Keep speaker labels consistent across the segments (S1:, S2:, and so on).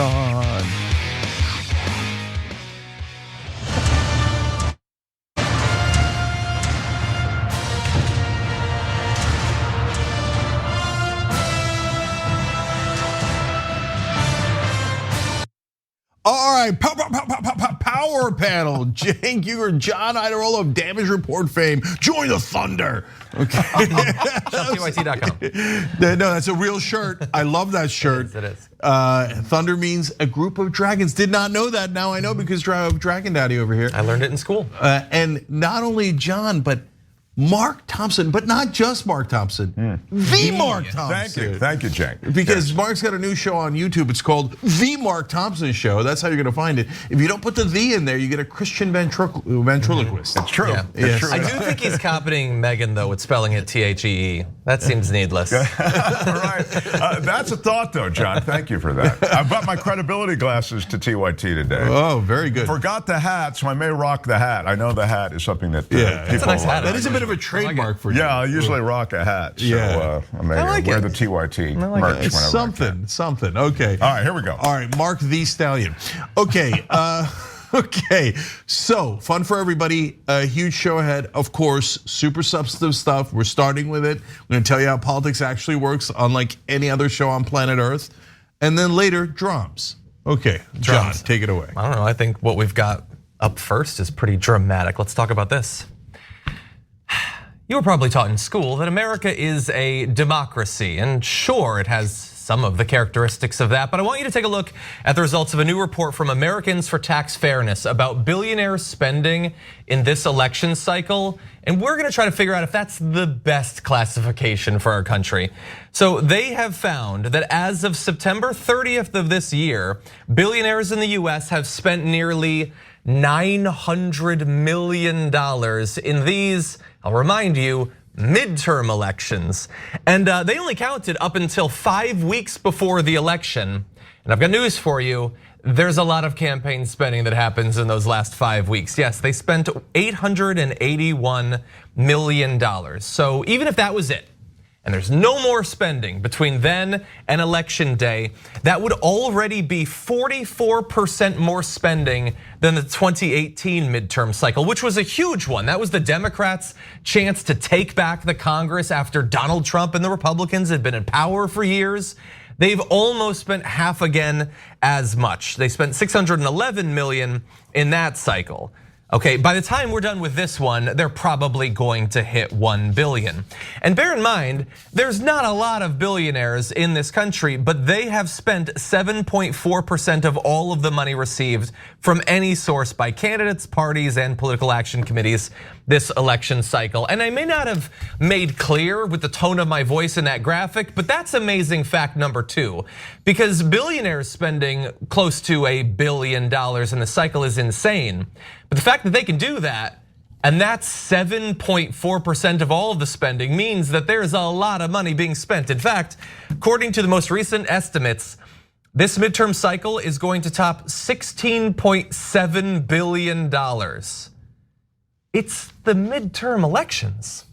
S1: on. All right, power panel. Cenk, Uygur, John Iadarola of Damage Report fame. Join the Thunder. Okay.
S2: ShopTYT.com.
S1: No, that's a real shirt. I love that shirt.
S2: It is.
S1: Thunder means a group of dragons. Did not know that. Now I know because Dragon Daddy over here.
S2: I learned it in school.
S1: And not only John, but Mark Thompson, but not just Mark Thompson, the Mark Thompson.
S3: Thank you, Cenk.
S1: Because Mark's got a new show on YouTube. It's called The Mark Thompson Show. That's how you're gonna find it. If you don't put the "the" in there, you get a Christian ventriloquist.
S3: It's true.
S2: Yeah.
S3: It's true.
S2: I do think he's copying Megan though with spelling it THEE. That seems needless.
S3: Right. That's a thought though, John. Thank you for that. I brought my credibility glasses to TYT today.
S1: Oh, very good.
S3: Forgot the hat, so I may rock the hat. I know the hat is something that people.
S2: That's a nice hat.
S1: That is a bit of a trademark for you.
S3: Yeah, I usually rock a hat. So I may wear the TYT merch whenever
S1: Something. Okay.
S3: All right, here we go.
S1: All right, Mark the Stallion. Okay. Okay, so fun for everybody. A huge show ahead, of course. Super substantive stuff. We're starting with it. We're gonna tell you how politics actually works, unlike any other show on planet Earth. And then later, drums. Okay, John, take it away.
S2: I don't know. I think what we've got up first is pretty dramatic. Let's talk about this. You were probably taught in school that America is a democracy, and sure, it has some of the characteristics of that, but I want you to take a look at the results of a new report from Americans for Tax Fairness about billionaire spending in this election cycle, and we're gonna try to figure out if that's the best classification for our country. So they have found that as of September 30th of this year, billionaires in the US have spent nearly $900 million in these, I'll remind you, midterm elections. And they only counted up until 5 weeks before the election. And I've got news for you. There's a lot of campaign spending that happens in those last 5 weeks. Yes, they spent $881 million. So even if that was it, and there's no more spending between then and election day, that would already be 44% more spending than the 2018 midterm cycle, which was a huge one. That was the Democrats' chance to take back the Congress after Donald Trump and the Republicans had been in power for years. They've almost spent half again as much. They spent $611 million in that cycle. Okay, by the time we're done with this one, they're probably going to hit 1 billion. And bear in mind, there's not a lot of billionaires in this country, but they have spent 7.4% of all of the money received from any source by candidates, parties, and political action committees this election cycle. And I may not have made clear with the tone of my voice in that graphic, but that's amazing fact number 2. Because billionaires spending close to $1 billion in the cycle is insane. But the fact that they can do that, and that's 7.4% of all of the spending, means that there's a lot of money being spent. In fact, according to the most recent estimates, this midterm cycle is going to top $16.7 billion. It's the midterm elections.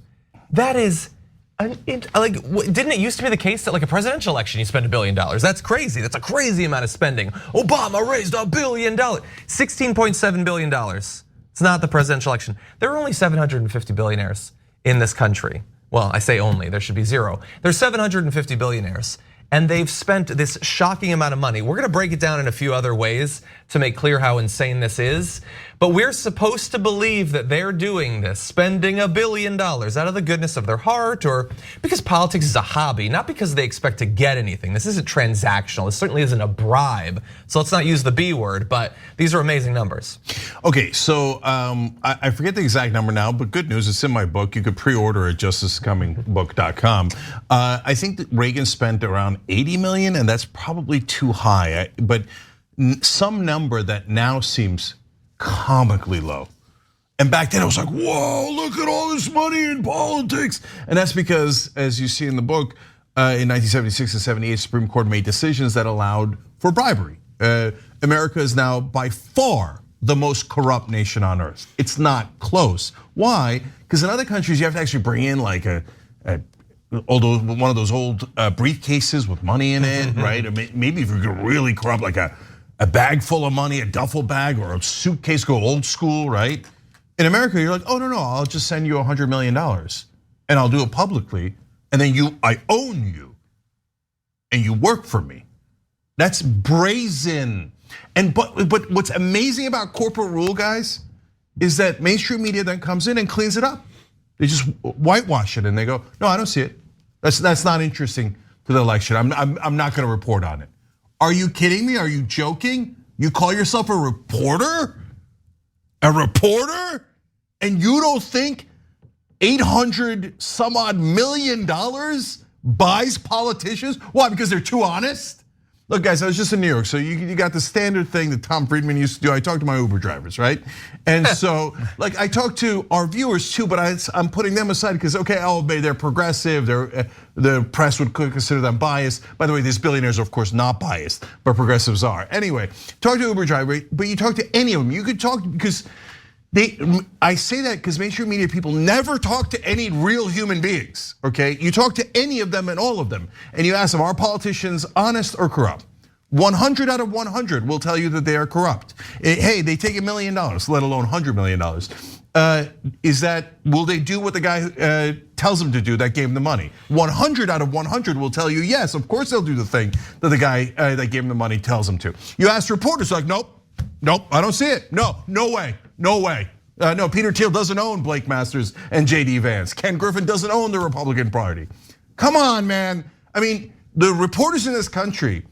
S2: That is, like, didn't it used to be the case that like a presidential election you spend $1 billion? That's crazy. That's a crazy amount of spending. Obama raised $1 billion, $16.7 billion. It's not the presidential election. There are only 750 billionaires in this country. Well, I say only, there should be 0. There's 750 billionaires. And they've spent this shocking amount of money. We're gonna break it down in a few other ways to make clear how insane this is. But we're supposed to believe that they're doing this, spending $1 billion out of the goodness of their heart, or because politics is a hobby, not because they expect to get anything. This isn't transactional, this certainly isn't a bribe. So let's not use the B word, but these are amazing numbers.
S1: Okay, so I forget the exact number now, but good news, it's in my book. You could pre-order it, justthiscomingbook.com. I think that Reagan spent around 80 million, and that's probably too high. But some number that now seems comically low. And back then I was like, whoa, look at all this money in politics. And that's because, as you see in the book, in 1976 and 78, Supreme Court made decisions that allowed for bribery. America is now by far the most corrupt nation on earth. It's not close. Why? Because in other countries you have to actually bring in like a one of those old briefcases with money in it, right? Or maybe if you're really corrupt, like a bag full of money, a duffel bag, or a suitcase, go old school, right? In America, you're like, oh no, I'll just send you $100 million, and I'll do it publicly, and then I own you, and you work for me. That's brazen. But what's amazing about corporate rule, guys, is that mainstream media then comes in and cleans it up. They just whitewash it and they go, no, I don't see it. That's not interesting to the election. I'm not going to report on it. Are you kidding me? Are you joking? You call yourself a reporter? A reporter? And you don't think 800 some odd million dollars buys politicians? Why? Because they're too honest? Look, guys, I was just in New York, so you got the standard thing that Tom Friedman used to do. I talk to my Uber drivers, right? And so, like, I talk to our viewers too, but I'm putting them aside because, okay, they're progressive. The press would consider them biased. By the way, these billionaires are, of course, not biased, but progressives are. Anyway, talk to Uber driver, but you talk to any of them. You could talk because I say that because mainstream media people never talk to any real human beings, okay? You talk to any of them and all of them, and you ask them, are politicians honest or corrupt? 100 out of 100 will tell you that they are corrupt. Hey, they take $1 million, let alone $100 million. Will they do what the guy tells them to do that gave them the money? 100 out of 100 will tell you, yes, of course they'll do the thing that the guy that gave them the money tells them to. You ask reporters, like, nope, I don't see it. No way. No, Peter Thiel doesn't own Blake Masters and JD Vance. Ken Griffin doesn't own the Republican Party. Come on, man. I mean, the reporters in this country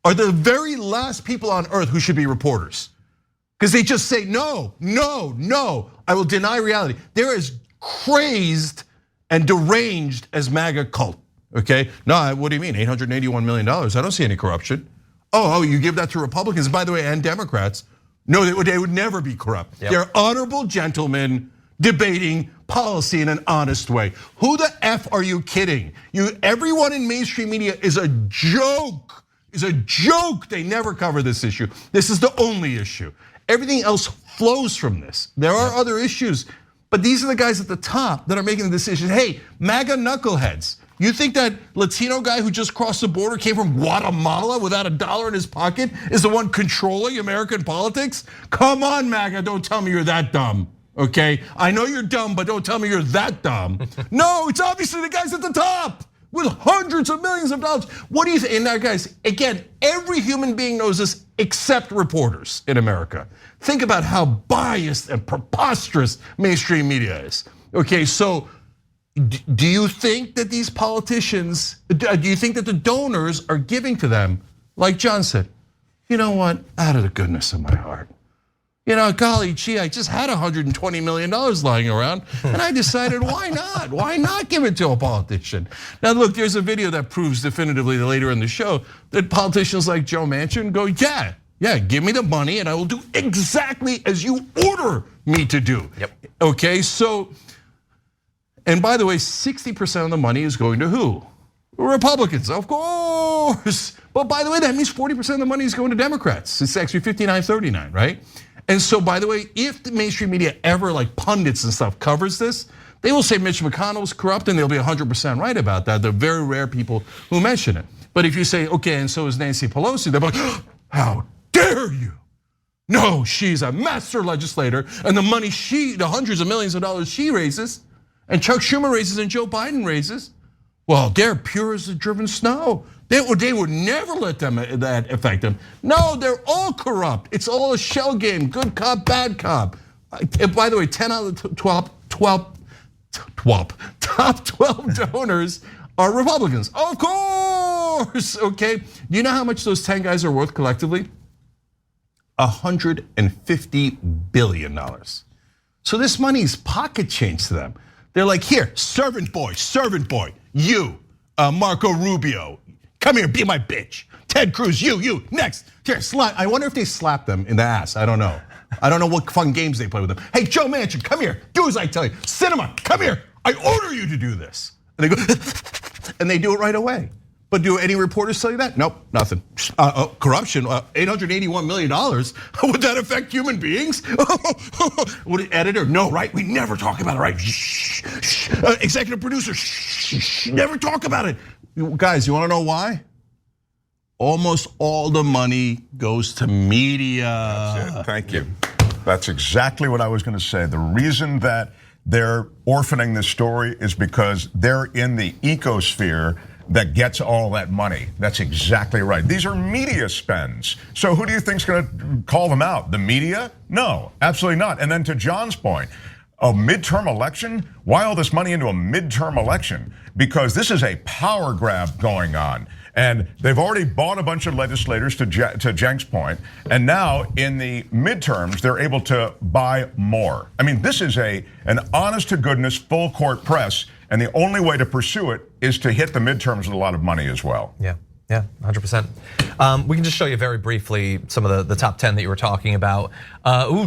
S1: are the very last people on earth who should be reporters. Because they just say, no, I will deny reality. They're as crazed and deranged as MAGA cult, okay? No, what do you mean, $881 million? I don't see any corruption. Oh, you give that to Republicans, by the way, and Democrats. No, they would never be corrupt. Yep. They're honorable gentlemen debating policy in an honest way. Who the F are you kidding? Everyone in mainstream media is a joke. They never cover this issue. This is the only issue. Everything else flows from this. There are other issues, but these are the guys at the top that are making the decisions. Hey, MAGA knuckleheads. You think that Latino guy who just crossed the border came from Guatemala without $1 in his pocket is the one controlling American politics? Come on, MAGA, don't tell me you're that dumb, okay? I know you're dumb, but don't tell me you're that dumb. No, it's obviously the guys at the top with hundreds of millions of dollars. What do you think? And now, guys, again, every human being knows this except reporters in America. Think about how biased and preposterous mainstream media is. Okay, so do you think that these politicians, do you think that the donors are giving to them, like John said, you know what, out of the goodness of my heart. You know, golly gee, I just had $120 million lying around and I decided why not? Why not give it to a politician? Now look, there's a video that proves definitively later in the show that politicians like Joe Manchin go, yeah, give me the money and I will do exactly as you order me to do.
S2: Yep.
S1: Okay, so, and by the way, 60% of the money is going to who? Republicans, of course. But by the way, that means 40% of the money is going to Democrats. It's actually 59-39, right? And so, by the way, if the mainstream media ever, like pundits and stuff, covers this, they will say Mitch McConnell's corrupt and they'll be 100% right about that. They're very rare people who mention it. But if you say, okay, and so is Nancy Pelosi, they're like, how dare you? No, she's a master legislator and the money the hundreds of millions of dollars she raises, and Chuck Schumer raises and Joe Biden raises, well, they're pure as the driven snow. They would never let that affect them. No, they're all corrupt. It's all a shell game, good cop, bad cop. And by the way, 10 out of the top 12 donors are Republicans. Of course, okay. Do you know how much those 10 guys are worth collectively? $150 billion. So this money is pocket change to them. They're like, here, servant boy, you, Marco Rubio, come here, be my bitch. Ted Cruz, you, next. Here, slap. I wonder if they slap them in the ass, I don't know. I don't know what fun games they play with them. Hey, Joe Manchin, come here, do as I tell you. Cinema, come here, I order you to do this. And they go, and they do it right away. But do any reporters tell you that? Nope, nothing. Corruption, $881 million. Would that affect human beings? Would it, editor? No, right? We never talk about it, right? Executive producer, never talk about it. Guys, you wanna know why? Almost all the money goes to media.
S3: That's it, thank you. That's exactly what I was gonna say. The reason that they're orphaning this story is because they're in the ecosphere that gets all that money. That's exactly right. These are media spends. So who do you think's going to call them out? The media? No, absolutely not. And then to John's point, a midterm election? Why all this money into a midterm election? Because this is a power grab going on. And they've already bought a bunch of legislators, to Cenk's point, and now in the midterms, they're able to buy more. I mean, this is an honest to goodness full court press, and the only way to pursue it is to hit the midterms with a lot of money as well.
S2: Yeah, 100%. We can just show you very briefly some of the top 10 that you were talking about.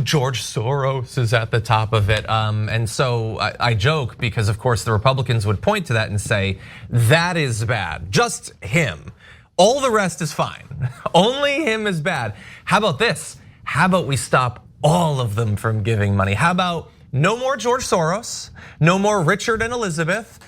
S2: George Soros is at the top of it. And so I joke because of course the Republicans would point to that and say, that is bad, just him. All the rest is fine, only him is bad. How about this? How about we stop all of them from giving money? How about no more George Soros, no more Richard and Elizabeth,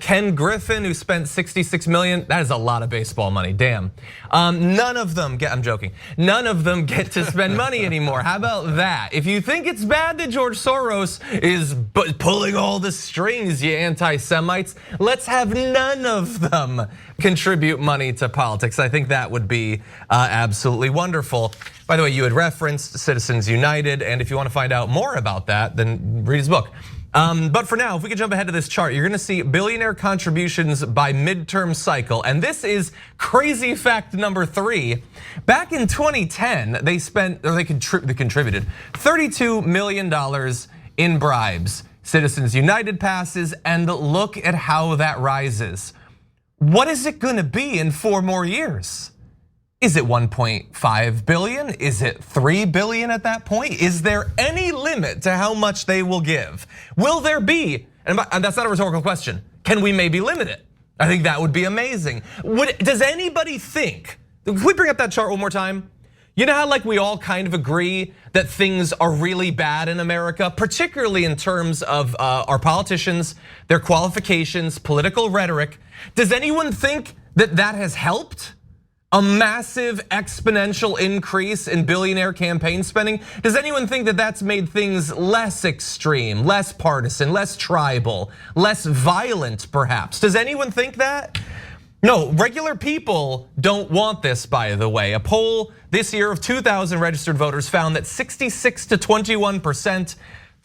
S2: Ken Griffin, who spent $66 million, that is a lot of baseball money, damn. None of them get, I'm joking, none of them get to spend money anymore. How about that? If you think it's bad that George Soros is pulling all the strings, you anti-Semites, let's have none of them contribute money to politics. I think that would be absolutely wonderful. By the way, you had referenced Citizens United, and if you want to find out more about that, then read his book. But for now, if we could jump ahead to this chart, you're gonna see billionaire contributions by midterm cycle. And this is crazy fact number 3. Back in 2010, they contributed $32 million in bribes. Citizens United passes, and look at how that rises. What is it gonna be in 4 more years? Is it 1.5 billion? Is it 3 billion at that point? Is there any limit to how much they will give? Will there be, and that's not a rhetorical question, can we maybe limit it? I think that would be amazing. Does anybody think, can we bring up that chart one more time? You know how like we all kind of agree that things are really bad in America, particularly in terms of our politicians, their qualifications, political rhetoric. Does anyone think that that has helped? A massive exponential increase in billionaire campaign spending? Does anyone think that that's made things less extreme, less partisan, less tribal, less violent perhaps? Does anyone think that? No, regular people don't want this, by the way. A poll this year of 2,000 registered voters found that 66 to 21%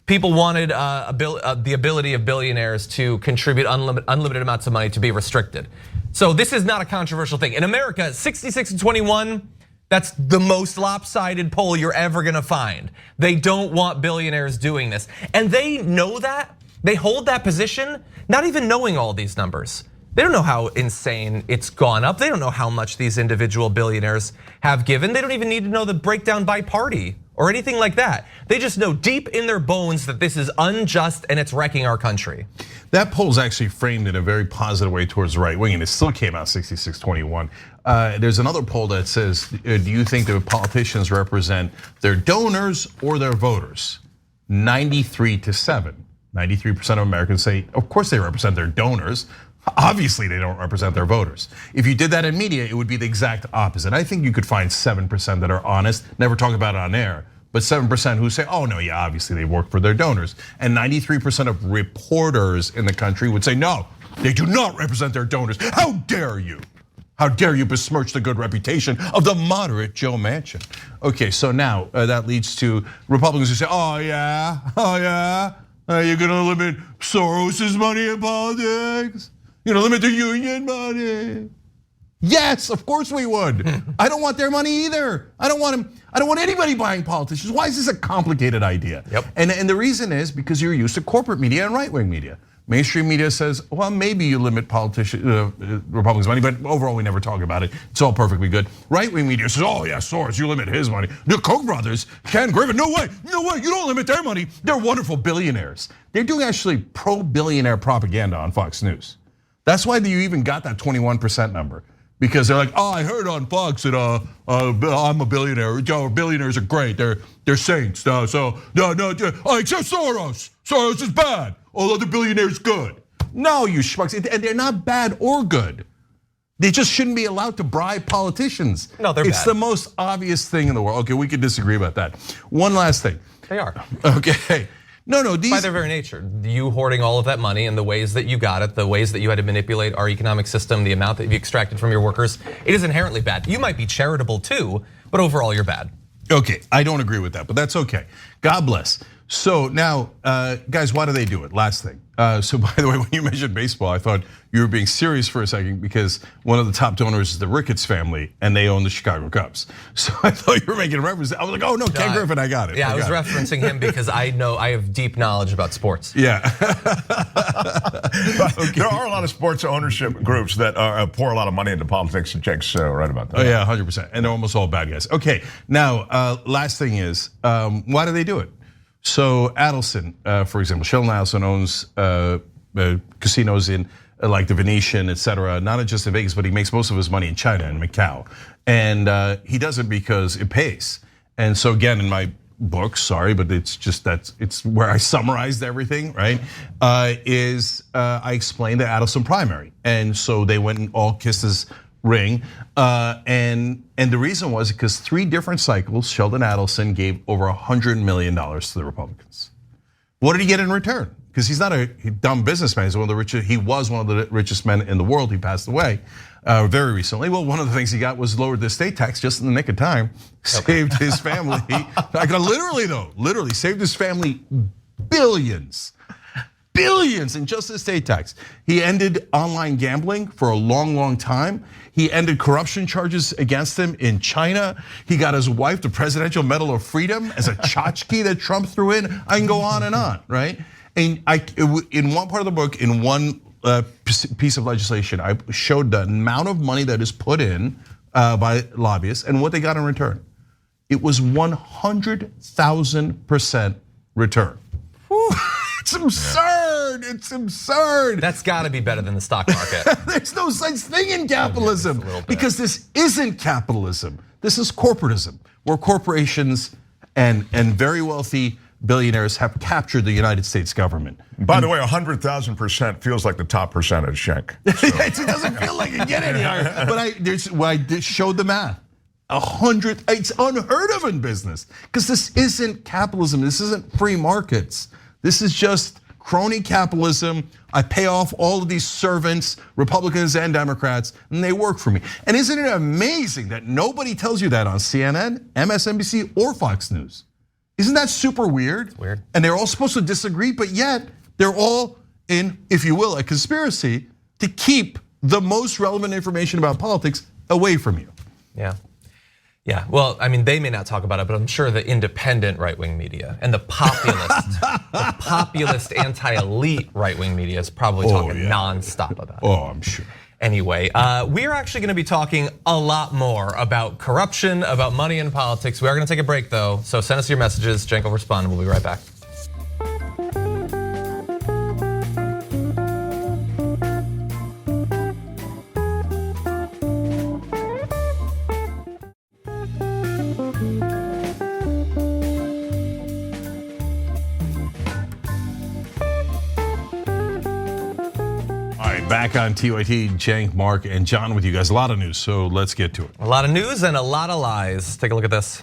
S2: people wanted the ability of billionaires to contribute unlimited amounts of money to be restricted. So this is not a controversial thing. In America, 66 to 21, that's the most lopsided poll you're ever gonna find. They don't want billionaires doing this. And they know that, they hold that position, not even knowing all these numbers. They don't know how insane it's gone up. They don't know how much these individual billionaires have given. They don't even need to know the breakdown by party or anything like that. They just know deep in their bones that this is unjust and it's wrecking our country.
S1: That poll is actually framed in a very positive way towards the right wing, and it still came out 66-21. There's another poll that says, do you think that politicians represent their donors or their voters? 93 to 7. 93% of Americans say, of course they represent their donors. Obviously they don't represent their voters. If you did that in media, it would be the exact opposite. I think you could find 7% that are honest, never talk about it on air, but 7% who say, oh no, yeah, obviously they work for their donors. And 93% of reporters in the country would say, no, they do not represent their donors. How dare you? How dare you besmirch the good reputation of the moderate Joe Manchin? Okay, so now that leads to Republicans who say, oh yeah, you're gonna limit Soros's money in politics? You know, limit the union money. Yes, of course we would. I don't want their money either. I don't want anybody buying politicians. Why is this a complicated idea?
S2: Yep.
S1: And the reason is because you're used to corporate media and right-wing media. Mainstream media says, well, maybe you limit Republicans' money, but overall we never talk about it. It's all perfectly good. Right-wing media says, oh yeah, Soros, you limit his money. The Koch brothers, Ken Griffin, no way, you don't limit their money. They're wonderful billionaires. They're doing actually pro-billionaire propaganda on Fox News. That's why you even got that 21% number. Because they're like, oh, I heard on Fox that I'm a billionaire. Billionaires are great. They're saints. No, except Soros. Soros is bad. All other billionaires good. No, you schmucks. And they're not bad or good. They just shouldn't be allowed to bribe politicians.
S2: No, they're bad.
S1: It's the most obvious thing in the world. Okay, we could disagree about that. One last thing.
S2: They are.
S1: Okay. No, these.
S2: By their very nature, you hoarding all of that money and the ways that you got it, the ways that you had to manipulate our economic system, the amount that you extracted from your workers, it is inherently bad. You might be charitable too, but overall you're bad.
S1: Okay, I don't agree with that, but that's okay. God bless. So now, guys, why do they do it? Last thing. So by the way, when you mentioned baseball, I thought you were being serious for a second because one of the top donors is the Ricketts family and they own the Chicago Cubs. So I thought you were making a reference. I was like, oh no, Ken Griffin, I got it.
S2: Yeah, I was referencing him because I know I have deep knowledge about sports.
S1: Yeah.
S3: There are a lot of sports ownership groups that pour a lot of money into politics, and Cenk's right about that.
S1: Oh yeah, 100%. And they're almost all bad guys. Okay, now last thing is, why do they do it? So Adelson, for example, Sheldon Adelson owns casinos in like the Venetian, et cetera, not just in Vegas, but he makes most of his money in China and Macau. And he does it because it pays. And so again, in my book, sorry, but it's where I summarized everything, right? I explained the Adelson primary. And so they went and all kissed his ring, and the reason was because 3 different cycles, Sheldon Adelson gave over $100 million to the Republicans. What did he get in return? Because he's not a dumb businessman. He's one of the richest. He was one of the richest men in the world. He passed away very recently. Well, one of the things he got was lowered the estate tax just in the nick of time. Saved his family. Like literally saved his family billions in just the estate tax. He ended online gambling for a long time. He ended corruption charges against him in China. He got his wife the Presidential Medal of Freedom as a tchotchke that Trump threw in. I can go on, right? And in one part of the book, in one piece of legislation, I showed the amount of money that is put in by lobbyists and what they got in return. It was 100,000% return. It's absurd. It's absurd.
S2: That's got to be better than the stock market.
S1: There's no such thing in capitalism because this isn't capitalism. This is corporatism, where corporations and very wealthy billionaires have captured the United States government.
S3: By the way, 100,000% feels like the top percentage, Cenk. So.
S1: It doesn't feel like it get any higher. But I showed the math. 100, it's unheard of in business because this isn't capitalism. This isn't free markets. This is just crony capitalism. I pay off all of these servants, Republicans and Democrats, and they work for me. And isn't it amazing that nobody tells you that on CNN, MSNBC, or Fox News? Isn't that super weird?
S2: It's weird.
S1: And they're all supposed to disagree, but yet they're all in, if you will, a conspiracy to keep the most relevant information about politics away from you.
S2: Yeah, well, I mean, they may not talk about it, but I'm sure the independent right-wing media and the populist anti-elite right-wing media is probably talking nonstop about it.
S1: Oh, I'm sure.
S2: Anyway, we are actually gonna be talking a lot more about corruption, about money in politics. We are gonna take a break though, so send us your messages. Cenk will respond and we'll be right back.
S1: Back on TYT, Cenk, Mark, and John with you guys. A lot of news, so let's get to it.
S2: A lot of news and a lot of lies. Take a look at this.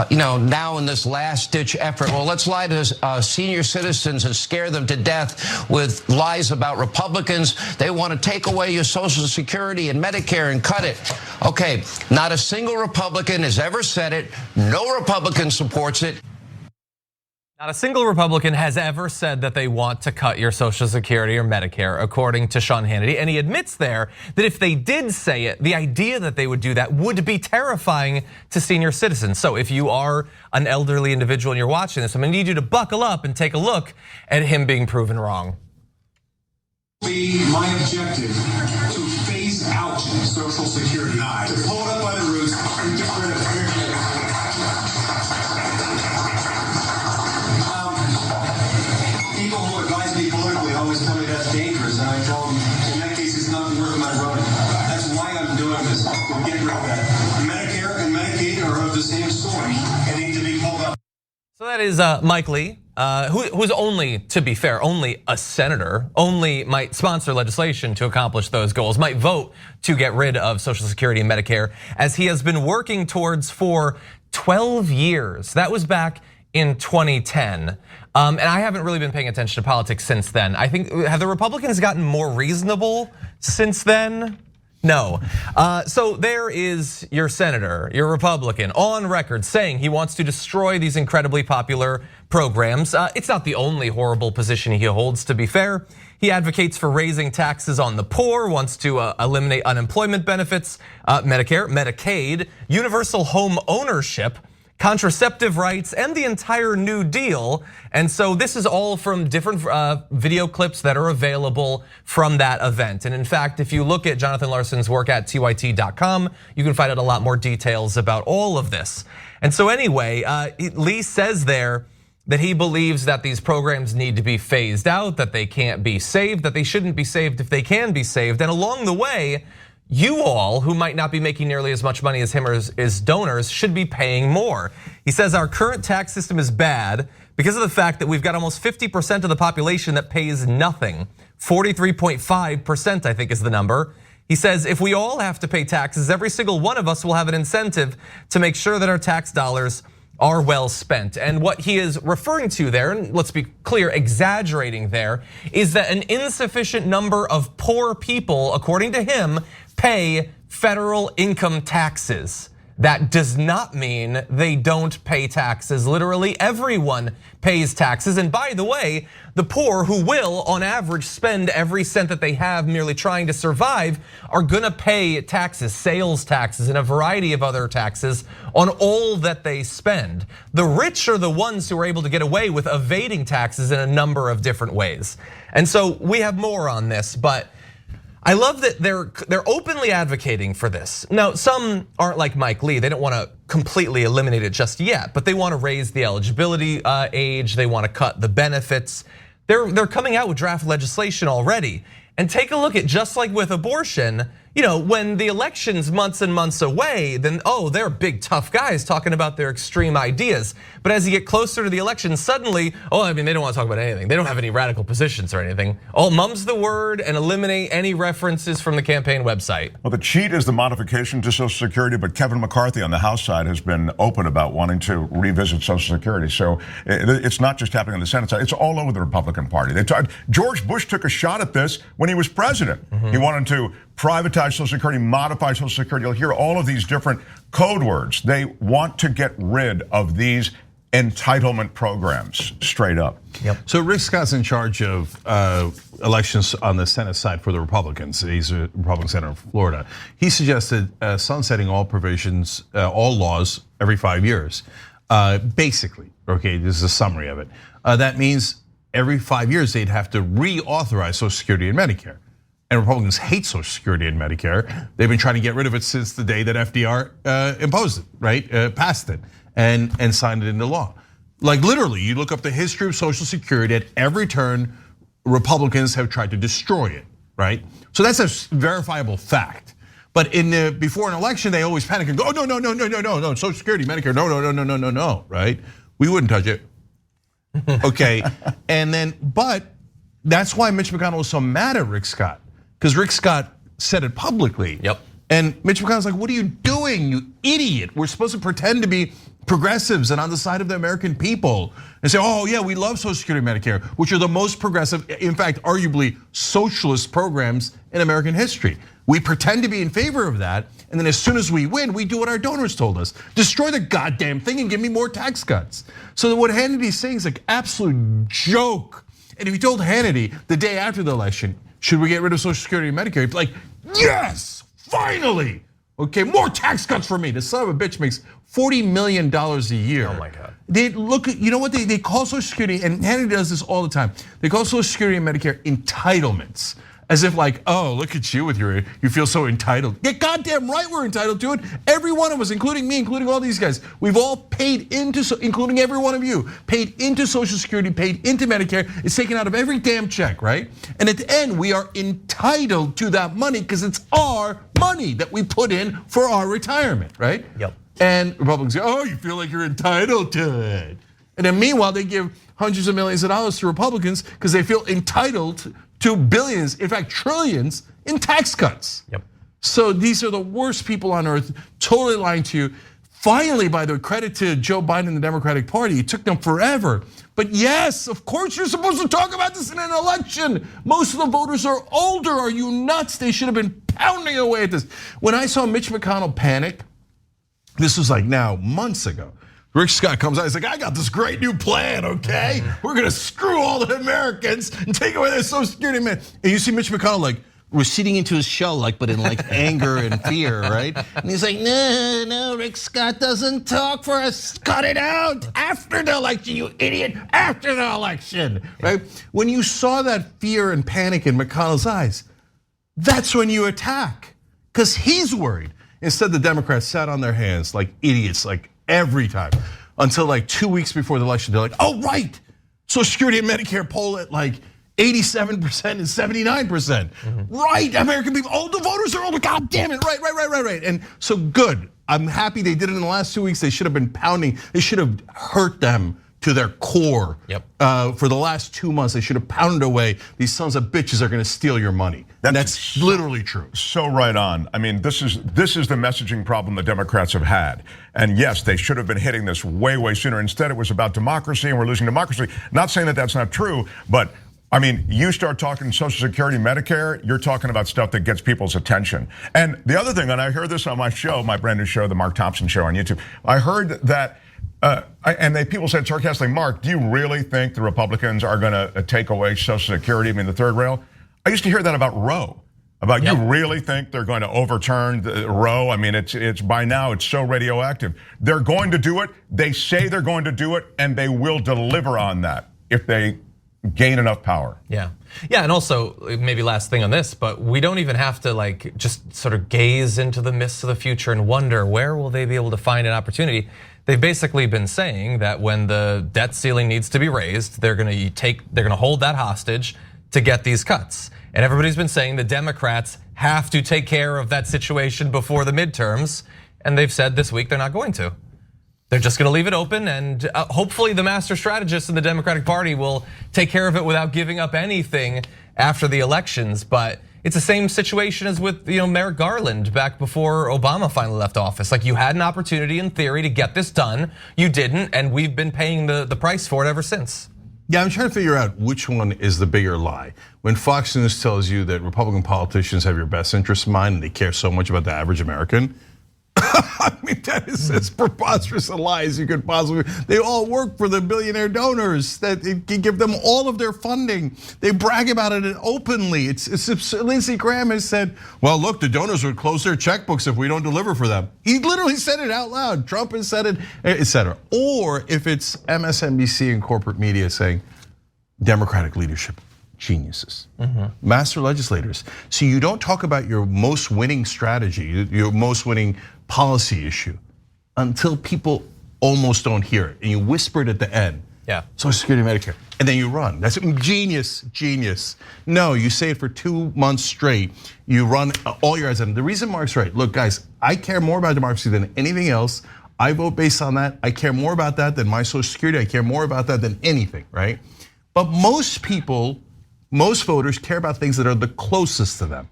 S4: Now in this last-ditch effort, well, let's lie to senior citizens and scare them to death with lies about Republicans. They want to take away your Social Security and Medicare and cut it. Okay, not a single Republican has ever said it. No Republican supports it.
S2: Not a single Republican has ever said that they want to cut your Social Security or Medicare, according to Sean Hannity. And he admits there that if they did say it, the idea that they would do that would be terrifying to senior citizens. So if you are an elderly individual and you're watching this, I'm gonna need you to buckle up and take a look at him being proven wrong.
S5: Be my objective to phase out Social Security, to pull it up by the roots and get rid of it. People who advise me politically always tell me that's dangerous, and I tell them same story and need to be pulled up.
S2: So that is Mike Lee, who's only, to be fair, only a senator, only might sponsor legislation to accomplish those goals, might vote to get rid of Social Security and Medicare, as he has been working towards for 12 years. That was back in 2010. And I haven't really been paying attention to politics since then. I think, have the Republicans gotten more reasonable since then? No. So there is your senator, your Republican, on record saying he wants to destroy these incredibly popular programs. It's not the only horrible position he holds, to be fair. He advocates for raising taxes on the poor, wants to eliminate unemployment benefits, Medicare, Medicaid, universal home ownership, contraceptive rights, and the entire New Deal. And so this is all from different video clips that are available from that event. And in fact, if you look at Jonathan Larson's work at tyt.com, you can find out a lot more details about all of this. And so anyway, Lee says there that he believes that these programs need to be phased out, that they can't be saved, that they shouldn't be saved if they can be saved. And along the way, you all, who might not be making nearly as much money as him or his donors, should be paying more. He says our current tax system is bad because of the fact that we've got almost 50% of the population that pays nothing. 43.5%, I think, is the number. He says if we all have to pay taxes, every single one of us will have an incentive to make sure that our tax dollars are well spent. And what he is referring to there, and let's be clear, exaggerating there, is that an insufficient number of poor people, according to him, pay federal income taxes. That does not mean they don't pay taxes. Literally everyone pays taxes. And by the way, the poor, who will on average spend every cent that they have merely trying to survive, are gonna pay taxes, sales taxes, and a variety of other taxes on all that they spend. The rich are the ones who are able to get away with evading taxes in a number of different ways. And so we have more on this, but I love that they're openly advocating for this. Now, some aren't like Mike Lee. They don't want to completely eliminate it just yet, but they want to raise the eligibility age. They want to cut the benefits. They're coming out with draft legislation already. And take a look at, just like with abortion, when the election's months and months away, then they're big tough guys talking about their extreme ideas. But as you get closer to the election, suddenly, they don't want to talk about anything. They don't have any radical positions or anything. Mum's the word and eliminate any references from the campaign website.
S3: Well, the cheat is the modification to Social Security, but Kevin McCarthy on the House side has been open about wanting to revisit Social Security. So it's not just happening on the Senate side, it's all over the Republican Party. George Bush took a shot at this when he was president. He wanted to privatize Social Security, modify Social Security. You'll hear all of these different code words. They want to get rid of these entitlement programs, straight up.
S2: Yep.
S1: So Rick Scott's in charge of elections on the Senate side for the Republicans. He's a Republican senator in Florida. He suggested sunsetting all provisions, all laws every 5 years. Basically, okay, this is a summary of it. That means every 5 years they'd have to reauthorize Social Security and Medicare. And Republicans hate Social Security and Medicare. They've been trying to get rid of it since the day that FDR imposed it, right? Passed it and signed it into law. Like literally, you look up the history of Social Security, at every turn, Republicans have tried to destroy it, right? So that's a verifiable fact. But before an election, they always panic and go, no, Social Security, Medicare, no, right? We wouldn't touch it. Okay, but that's why Mitch McConnell was so mad at Rick Scott, because Rick Scott said it publicly.
S2: Yep.
S1: And Mitch McConnell's like, what are you doing, you idiot? We're supposed to pretend to be progressives and on the side of the American people and say, yeah, we love Social Security and Medicare, which are the most progressive, in fact, arguably socialist programs in American history. We pretend to be in favor of that, and then as soon as we win, we do what our donors told us. Destroy the goddamn thing and give me more tax cuts. So what Hannity's saying is like absolute joke. And if you told Hannity the day after the election, should we get rid of Social Security and Medicare? He'd be like, yes, finally. Okay, more tax cuts for me. The son of a bitch makes $40 million a year.
S2: Oh my God.
S1: They look at, you know what they call Social Security, and Hannity does this all the time. They call Social Security and Medicare entitlements. As if like, look at you with you feel so entitled. Yeah, goddamn right we're entitled to it. Every one of us, including me, including all these guys, we've all paid into, including every one of you, paid into Social Security, paid into Medicare. It's taken out of every damn check, right? And at the end, we are entitled to that money because it's our money that we put in for our retirement, right?
S2: Yep.
S1: And Republicans go, oh, you feel like you're entitled to it. And then meanwhile, they give hundreds of millions of dollars to Republicans because they feel entitled to billions, in fact, trillions in tax cuts.
S2: Yep.
S1: So these are the worst people on earth, totally lying to you. Finally, by the way, credit to Joe Biden and the Democratic Party, it took them forever. But yes, of course you're supposed to talk about this in an election. Most of the voters are older. Are you nuts? They should have been pounding away at this. When I saw Mitch McConnell panic, this was like now months ago. Rick Scott comes out, he's like, I got this great new plan, okay? We're gonna screw all the Americans and take away their Social Security, man. And you see Mitch McConnell like receding into his shell, like, but in like anger and fear, right? And he's like, no, Rick Scott doesn't talk for us. Cut it out after the election, you idiot, after the election, right? When you saw that fear and panic in McConnell's eyes, that's when you attack, because he's worried. Instead, the Democrats sat on their hands like idiots, like every time, until like 2 weeks before the election. They're like, oh, right, Social Security and Medicare poll at like 87% and 79%. Right, American people, oh, the voters are older, God damn it, right. And so good, I'm happy they did it in the last 2 weeks. They should have been pounding, they should have hurt them to their core.
S2: Yep.
S1: For the last 2 months, they should have pounded away. These sons of bitches are gonna steal your money. That's literally true.
S3: So right on. I mean, this is the messaging problem the Democrats have had. And yes, they should have been hitting this way sooner. Instead, it was about democracy and we're losing democracy. Not saying that that's not true, but I mean, you start talking Social Security, Medicare, you're talking about stuff that gets people's attention. And the other thing, and I heard this on my show, my brand new show, the Mark Thompson Show on YouTube. I heard that, people said sarcastically, Mark, do you really think the Republicans are gonna take away Social Security, I mean, the third rail? I used to hear that about Roe. You really think they're going to overturn the Roe? I mean, it's by now it's so radioactive. They're going to do it. They say they're going to do it, and they will deliver on that if they gain enough power.
S2: Yeah, and also maybe last thing on this, but we don't even have to like just sort of gaze into the mists of the future and wonder where will they be able to find an opportunity. They've basically been saying that when the debt ceiling needs to be raised, they're going to hold that hostage to get these cuts. And everybody's been saying the Democrats have to take care of that situation before the midterms. And they've said this week they're not going to. They're just going to leave it open, and hopefully the master strategists in the Democratic Party will take care of it without giving up anything after the elections. But it's the same situation as with Merrick Garland back before Obama finally left office. Like, you had an opportunity in theory to get this done, you didn't, and we've been paying the price for it ever since.
S1: Yeah, I'm trying to figure out which one is the bigger lie. When Fox News tells you that Republican politicians have your best interest in mind and they care so much about the average American, I mean, that is as preposterous a lie as you could possibly. They all work for the billionaire donors that can give them all of their funding. They brag about it openly. It's Lindsey Graham has said, well, look, the donors would close their checkbooks if we don't deliver for them. He literally said it out loud. Trump has said it, etc. Or if it's MSNBC and corporate media saying Democratic leadership, geniuses, master legislators. So you don't talk about your most winning strategy, your most winning policy issue until people almost don't hear it. And you whisper it at the end.
S2: Yeah.
S1: Social Security, Medicare. And then you run. That's genius. No, you say it for 2 months straight. You run all your ads. And the reason Mark's right, look, guys, I care more about democracy than anything else. I vote based on that. I care more about that than my Social Security. I care more about that than anything, right? But most people, most voters care about things that are the closest to them.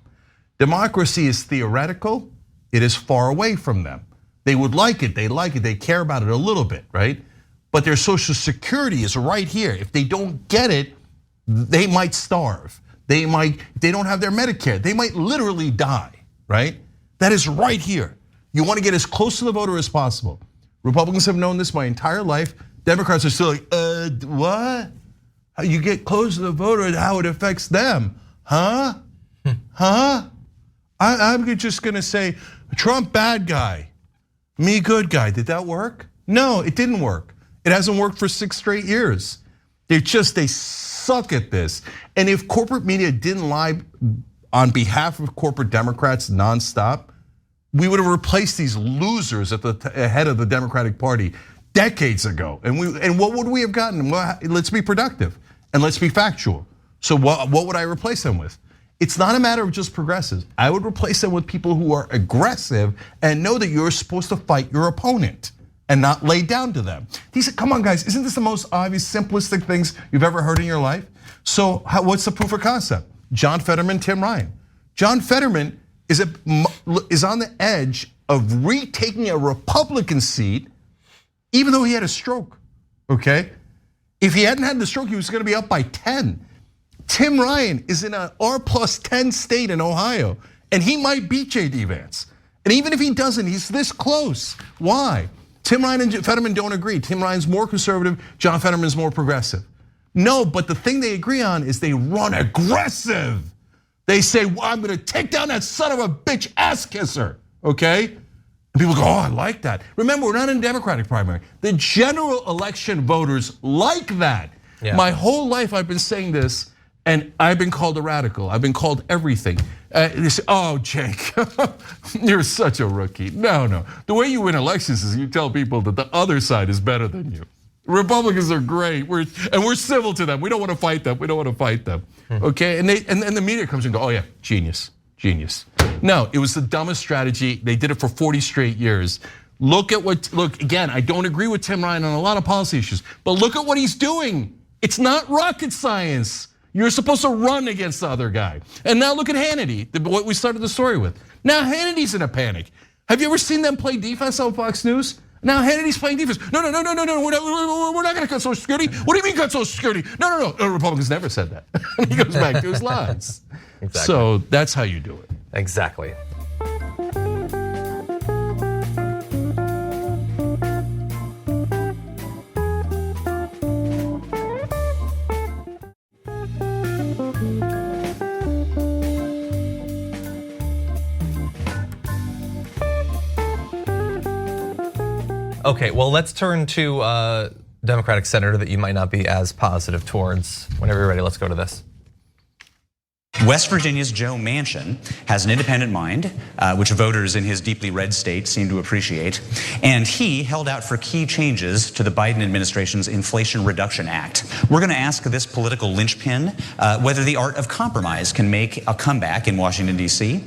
S1: Democracy is theoretical. It is far away from them. They would like it, they care about it a little bit, right? But their Social Security is right here. If they don't get it, they might starve. If they don't have their Medicare, they might literally die, right? That is right here. You want to get as close to the voter as possible. Republicans have known this my entire life. Democrats are still like, what? How you get close to the voter and how it affects them, huh? I'm just gonna say, Trump bad guy, me good guy. Did that work? No, it didn't work. It hasn't worked for 6 straight years. They suck at this. And if corporate media didn't lie on behalf of corporate Democrats nonstop, we would have replaced these losers at the head of the Democratic Party decades ago. And what would we have gotten? Well, let's be productive and let's be factual. So what would I replace them with? It's not a matter of just progressives. I would replace them with people who are aggressive and know that you're supposed to fight your opponent and not lay down to them. Come on guys, isn't this the most obvious, simplistic things you've ever heard in your life? So what's the proof of concept? John Fetterman, Tim Ryan. John Fetterman is on the edge of retaking a Republican seat, even though he had a stroke, okay? If he hadn't had the stroke, he was gonna be up by 10. Tim Ryan is in an R+10 state in Ohio, and he might beat JD Vance. And even if he doesn't, he's this close. Why? Tim Ryan and Fetterman don't agree. Tim Ryan's more conservative, John Fetterman's more progressive. No, but the thing they agree on is they run aggressive. They say, well, I'm gonna take down that son of a bitch ass kisser, okay? And people go, oh, I like that. Remember, we're not in a Democratic primary. The general election voters like that. Yeah. My whole life I've been saying this, and I've been called a radical. I've been called everything. They say, oh, Cenk, you're such a rookie. No. The way you win elections is you tell people that the other side is better than you. Republicans are great, and we're civil to them. We don't want to fight them. Okay, and the media comes and go, oh yeah, genius. No, it was the dumbest strategy. They did it for 40 straight years. Look again, I don't agree with Tim Ryan on a lot of policy issues, but look at what he's doing. It's not rocket science. You're supposed to run against the other guy. And now look at Hannity, what we started the story with. Now Hannity's in a panic. Have you ever seen them play defense on Fox News? Now Hannity's playing defense. No, we're not gonna cut Social Security. What do you mean cut Social Security? No. Republicans never said that. He goes back to his lies. Exactly. So that's how you do it.
S2: Exactly. Okay, well, let's turn to a Democratic senator that you might not be as positive towards. Whenever you're ready, let's go to this.
S6: West Virginia's Joe Manchin has an independent mind, which voters in his deeply red state seem to appreciate. And he held out for key changes to the Biden administration's Inflation Reduction Act. We're going to ask this political linchpin whether the art of compromise can make a comeback in Washington, D.C.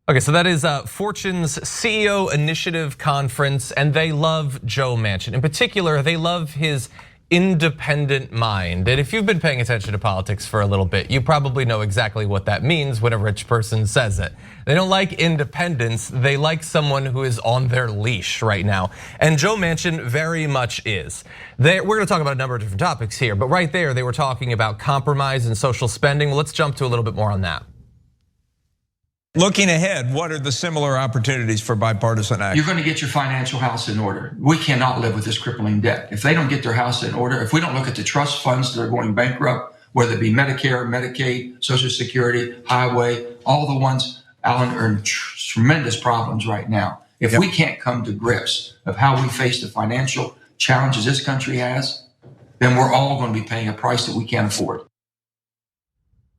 S2: Okay, so that is Fortune's CEO Initiative Conference, and they love Joe Manchin. In particular, they love his independent mind. And if you've been paying attention to politics for a little bit, you probably know exactly what that means when a rich person says it. They don't like independence, they like someone who is on their leash right now. And Joe Manchin very much is. We're gonna talk about a number of different topics here, but right there, they were talking about compromise and social spending. Well, let's jump to a little bit more on that.
S7: Looking ahead, what are the similar opportunities for bipartisan action?
S8: You're going to get your financial house in order. We cannot live with this crippling debt. If they don't get their house in order, if we don't look at the trust funds that are going bankrupt, whether it be Medicare, Medicaid, Social Security, Highway, all the ones, Alan, are in tremendous problems right now. If we can't come to grips of how we face the financial challenges this country has, then we're all going to be paying a price that we can't afford.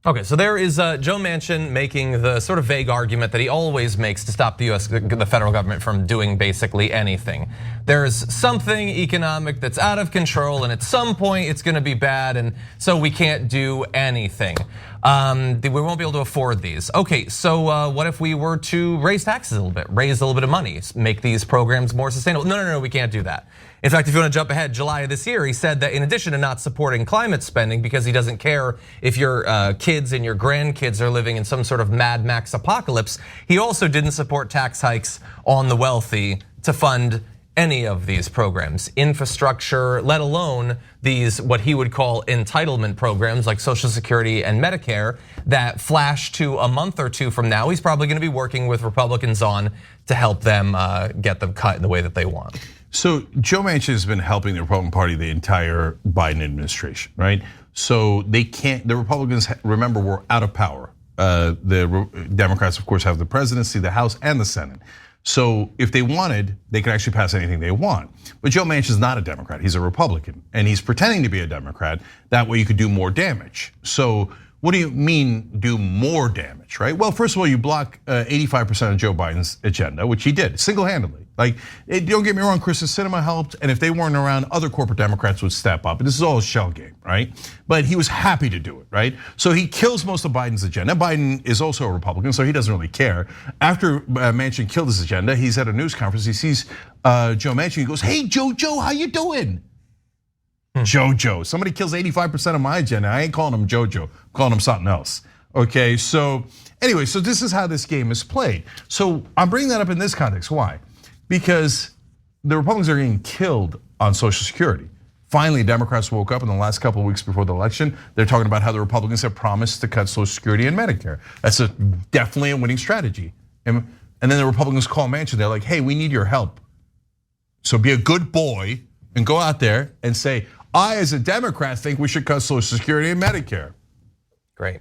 S2: Okay, so there is Joe Manchin making the sort of vague argument that he always makes to stop the federal government from doing basically anything. There's something economic that's out of control, and at some point it's gonna be bad, and so we can't do anything. We won't be able to afford these. Okay, so what if we were to raise taxes a little bit, raise a little bit of money, make these programs more sustainable? No, we can't do that. In fact, if you want to jump ahead, July of this year, he said that in addition to not supporting climate spending because he doesn't care if your kids and your grandkids are living in some sort of Mad Max apocalypse, he also didn't support tax hikes on the wealthy to fund any of these programs, infrastructure, let alone these what he would call entitlement programs like Social Security and Medicare that flash to a month or two from now. He's probably gonna be working with Republicans on to help them get them cut in the way that they want.
S1: So Joe Manchin has been helping the Republican Party the entire Biden administration, right? So they can't, the Republicans, remember, were out of power. The Democrats, of course, have the presidency, the House, and the Senate. So if they wanted, they could actually pass anything they want. But Joe Manchin is not a Democrat, he's a Republican, and he's pretending to be a Democrat. That way you could do more damage. So what do you mean do more damage, right? Well, first of all, you block 85% of Joe Biden's agenda, which he did single-handedly. Like, don't get me wrong, Kristen Sinema helped, and if they weren't around, other corporate Democrats would step up. And this is all a shell game, right? But he was happy to do it, right? So he kills most of Biden's agenda. Biden is also a Republican, so he doesn't really care. After Manchin killed his agenda, he's at a news conference. He sees Joe Manchin. He goes, "Hey, Joe, how you doing?" Jojo. Somebody kills 85% of my agenda. I ain't calling him Jojo. I'm calling him something else. Okay, so anyway, so this is how this game is played. So I'm bringing that up in this context. Why? Because the Republicans are getting killed on Social Security. Finally, Democrats woke up in the last couple of weeks before the election. They're talking about how the Republicans have promised to cut Social Security and Medicare. That's definitely a winning strategy. And then the Republicans call Manchin. They're like, "Hey, we need your help. So be a good boy and go out there and say, I, as a Democrat, think we should cut Social Security and Medicare."
S2: Great.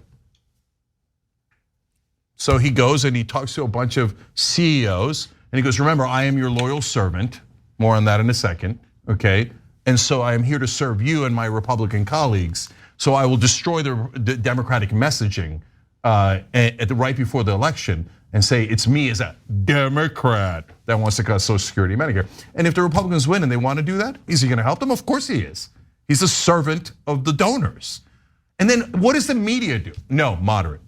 S1: So he goes and he talks to a bunch of CEOs and he goes, "Remember, I am your loyal servant." More on that in a second, okay? "And so I am here to serve you and my Republican colleagues. So I will destroy the Democratic messaging right before the election and say it's me as a Democrat that wants to cut Social Security and Medicare." And if the Republicans win and they want to do that, is he going to help them? Of course he is. He's a servant of the donors. And then what does the media do? No, moderate.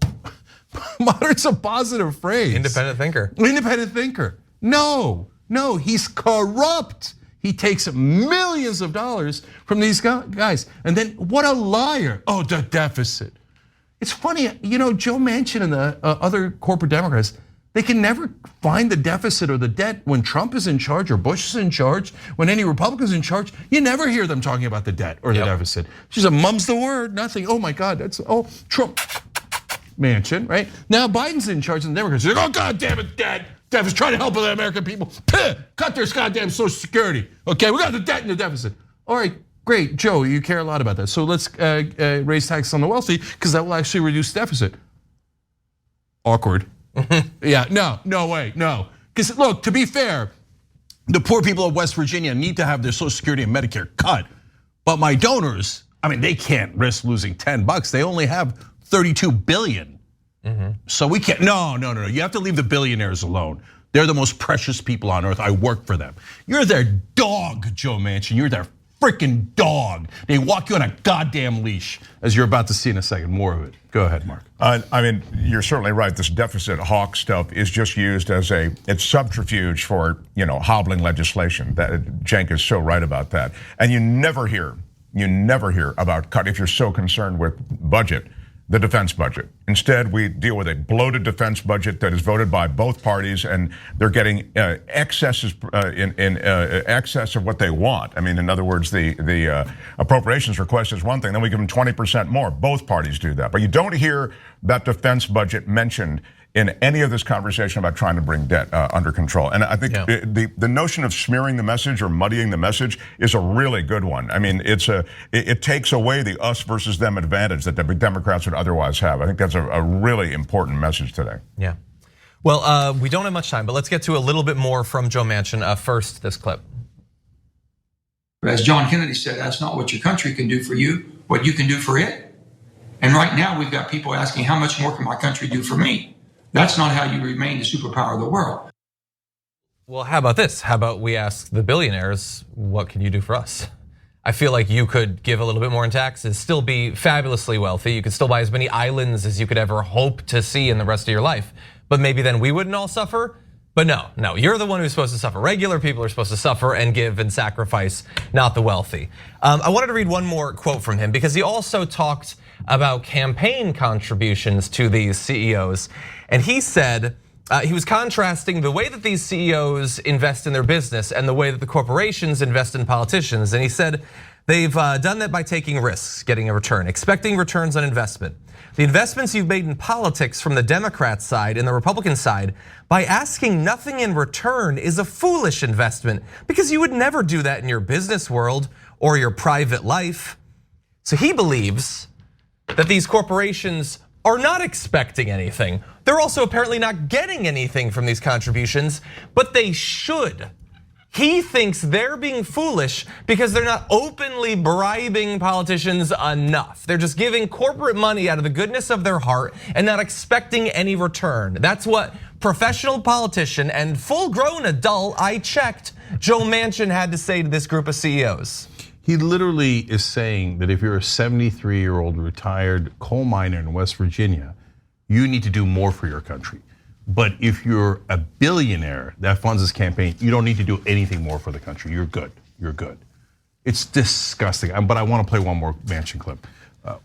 S1: Moderate's a positive phrase.
S2: Independent thinker.
S1: Independent thinker. No, he's corrupt. He takes millions of dollars from these guys. And then what a liar. Oh, the deficit. It's funny, Joe Manchin and the other corporate Democrats, they can never find the deficit or the debt when Trump is in charge or Bush is in charge. When any Republican's in charge, you never hear them talking about the debt or the deficit. She just mum's the word, nothing. Oh my God, Trump, Manchin, right? Now Biden's in charge and the Democrats are like, "Oh God damn it, deficit, trying to help the American people. Cut their goddamn Social Security. Okay, we got the debt and the deficit." All right, great, Joe, you care a lot about that. So let's raise taxes on the wealthy because that will actually reduce deficit. Awkward. Yeah, no way, no. Because look, to be fair, the poor people of West Virginia need to have their Social Security and Medicare cut. But my donors, they can't risk losing $10. They only have 32 billion. So we can't, no. You have to leave the billionaires alone. They're the most precious people on earth. I work for them. You're their dog, Joe Manchin. You're their freaking dog. They walk you on a goddamn leash, as you're about to see in a second. More of it. Go ahead, Mark.
S3: You're certainly right. This deficit hawk stuff is just used as it's subterfuge for hobbling legislation. That Cenk is so right about that. And you never hear about cut if you're so concerned with budget. The defense budget. Instead, we deal with a bloated defense budget that is voted by both parties, and they're getting excesses in excess of what they want. In other words, the appropriations request is one thing, then we give them 20% more. Both parties do that, but you don't hear that defense budget mentioned in any of this conversation about trying to bring debt under control. And I think the notion of smearing the message or muddying the message is a really good one. It takes away the us versus them advantage that the Democrats would otherwise have. I think that's a really important message today.
S2: Yeah. Well, we don't have much time, but let's get to a little bit more from Joe Manchin. First, this clip.
S8: As John Kennedy said, that's not what your country can do for you, what you can do for it. And right now we've got people asking, how much more can my country do for me? That's not how you remain the superpower of the world.
S2: Well, how about this? How about we ask the billionaires, what can you do for us? I feel like you could give a little bit more in taxes, still be fabulously wealthy. You could still buy as many islands as you could ever hope to see in the rest of your life. But maybe then we wouldn't all suffer. But no, you're the one who's supposed to suffer. Regular people are supposed to suffer and give and sacrifice, not the wealthy. I wanted to read one more quote from him because he also talked about campaign contributions to these CEOs. And he said, he was contrasting the way that these CEOs invest in their business and the way that the corporations invest in politicians. And he said, they've done that by taking risks, getting a return, expecting returns on investment. The investments you've made in politics from the Democrat side and the Republican side by asking nothing in return is a foolish investment because you would never do that in your business world or your private life. So he believes that these corporations are not expecting anything. They're also apparently not getting anything from these contributions, but they should. He thinks they're being foolish because they're not openly bribing politicians enough. They're just giving corporate money out of the goodness of their heart and not expecting any return. That's what professional politician and full-grown adult, I checked, Joe Manchin had to say to this group of CEOs.
S1: He literally is saying that if you're a 73-year-old retired coal miner in West Virginia, you need to do more for your country. But if you're a billionaire that funds this campaign, you don't need to do anything more for the country. You're good. You're good. It's disgusting. But I want to play one more Manchin clip.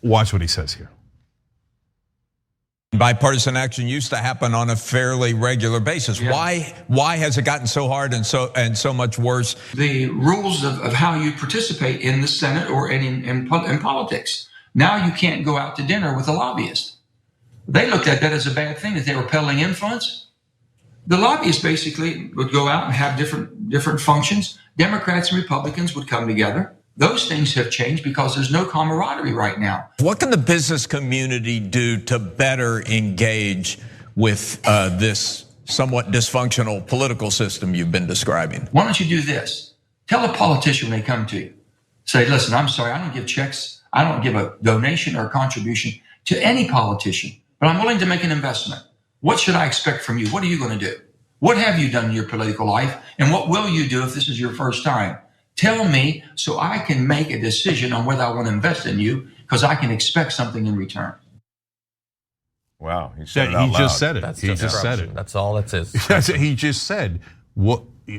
S1: Watch what he says here.
S7: Bipartisan action used to happen on a fairly regular basis. Yeah. Why has it gotten so hard and so much worse?
S8: The rules of how you participate in the Senate or in politics. Now you can't go out to dinner with a lobbyist. They looked at that as a bad thing, that they were peddling influence. The lobbyists basically would go out and have different functions. Democrats and Republicans would come together. Those things have changed because there's no camaraderie right now.
S7: What can the business community do to better engage with this somewhat dysfunctional political system you've been describing?
S8: Why don't you do this? Tell a politician when they come to you. Say, listen, I'm sorry, I don't give checks. I don't give a donation or a contribution to any politician, but I'm willing to make an investment. What should I expect from you? What are you going to do? What have you done in your political life? And what will you do if this is your first time? Tell me so I can make a decision on whether I want to invest in you, because I can expect something in return.
S3: Wow, he said it out
S1: He
S3: loud.
S1: just said it.
S2: That's
S1: He just said it.
S2: That's all that is.
S1: He just said,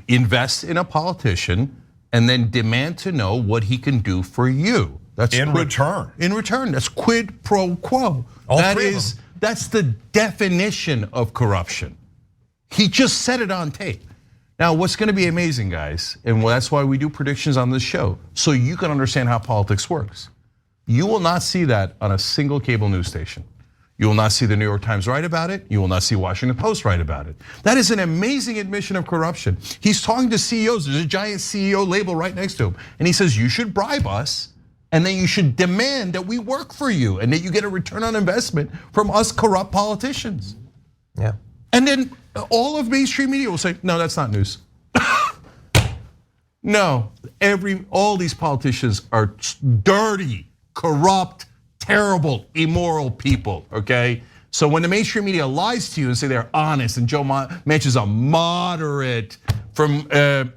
S1: invest in a politician and then demand to know what he can do for you. That's
S3: in return.
S1: In return, that's quid pro quo. That's the definition of corruption. He just said it on tape. Now, what's going to be amazing, guys, and that's why we do predictions on this show, so you can understand how politics works. You will not see that on a single cable news station. You will not see the New York Times write about it. You will not see Washington Post write about it. That is an amazing admission of corruption. He's talking to CEOs. There's a giant CEO label right next to him. And he says, you should bribe us, and then you should demand that we work for you, and that you get a return on investment from us corrupt politicians.
S2: Yeah.
S1: And then all of mainstream media will say, no, that's not news. No, all these politicians are dirty, corrupt, terrible, immoral people, okay? So when the mainstream media lies to you and say they're honest, and Joe Manchin's a moderate from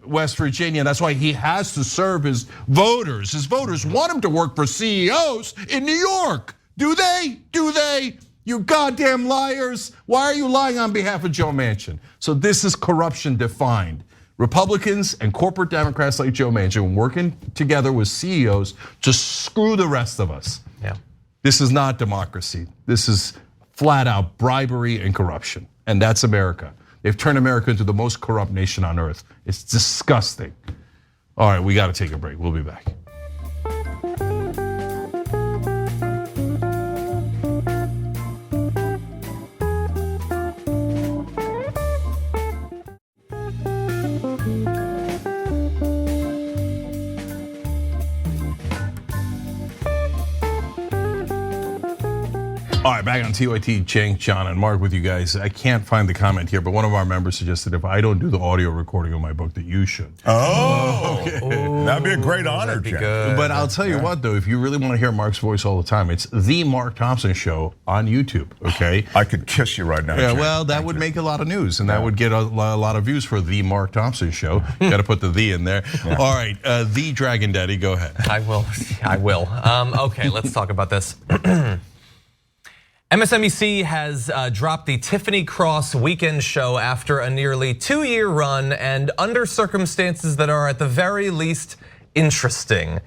S1: West Virginia, that's why he has to serve his voters. His voters want him to work for CEOs in New York. Do they? Do they? You goddamn liars. Why are you lying on behalf of Joe Manchin? So this is corruption defined. Republicans and corporate Democrats like Joe Manchin working together with CEOs to screw the rest of us.
S2: Yeah.
S1: This is not democracy. This is flat out bribery and corruption. And that's America. They've turned America into the most corrupt nation on earth. It's disgusting. All right, we got to take a break. We'll be back. All right, back on TYT, Cenk, John, and Mark with you guys. I can't find the comment here, but one of our members suggested if I don't do the audio recording of my book, that you should.
S3: Oh, okay. That'd be a great honor, Cenk.
S1: But I'll tell you what, though, if you really want to hear Mark's voice all the time, it's the Mark Thompson Show on YouTube. Okay,
S3: I could kiss you right now.
S1: Yeah,
S3: Cenk.
S1: well, that would make a lot of news, and that would get a lot of views for the Mark Thompson Show. Got to put the "the" in there. All right, the Dragon Daddy, go ahead.
S2: I will. Okay, let's talk about this. MSNBC has dropped the Tiffany Cross weekend show after a nearly 2-year run and under circumstances that are at the very least interesting.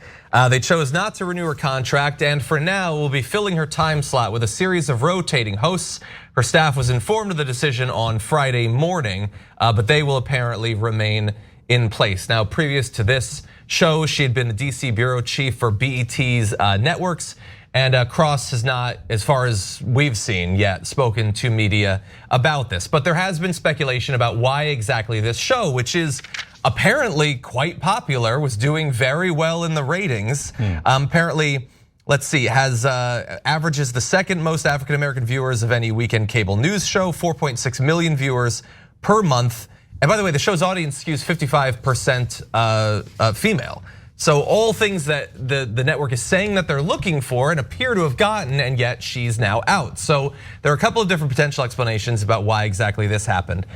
S2: They chose not to renew her contract and for now will be filling her time slot with a series of rotating hosts. Her staff was informed of the decision on Friday morning, but they will apparently remain in place. Now, previous to this show, she had been the DC bureau chief for BET's networks. And Cross has not, as far as we've seen yet, spoken to media about this. But there has been speculation about why exactly this show, which is apparently quite popular, was doing very well in the ratings. Apparently, let's see, has averages the second most African American viewers of any weekend cable news show, 4.6 million viewers per month. And by the way, the show's audience skews 55% female. So all things that the network is saying that they're looking for and appear to have gotten, and yet she's now out. So there are a couple of different potential explanations about why exactly this happened.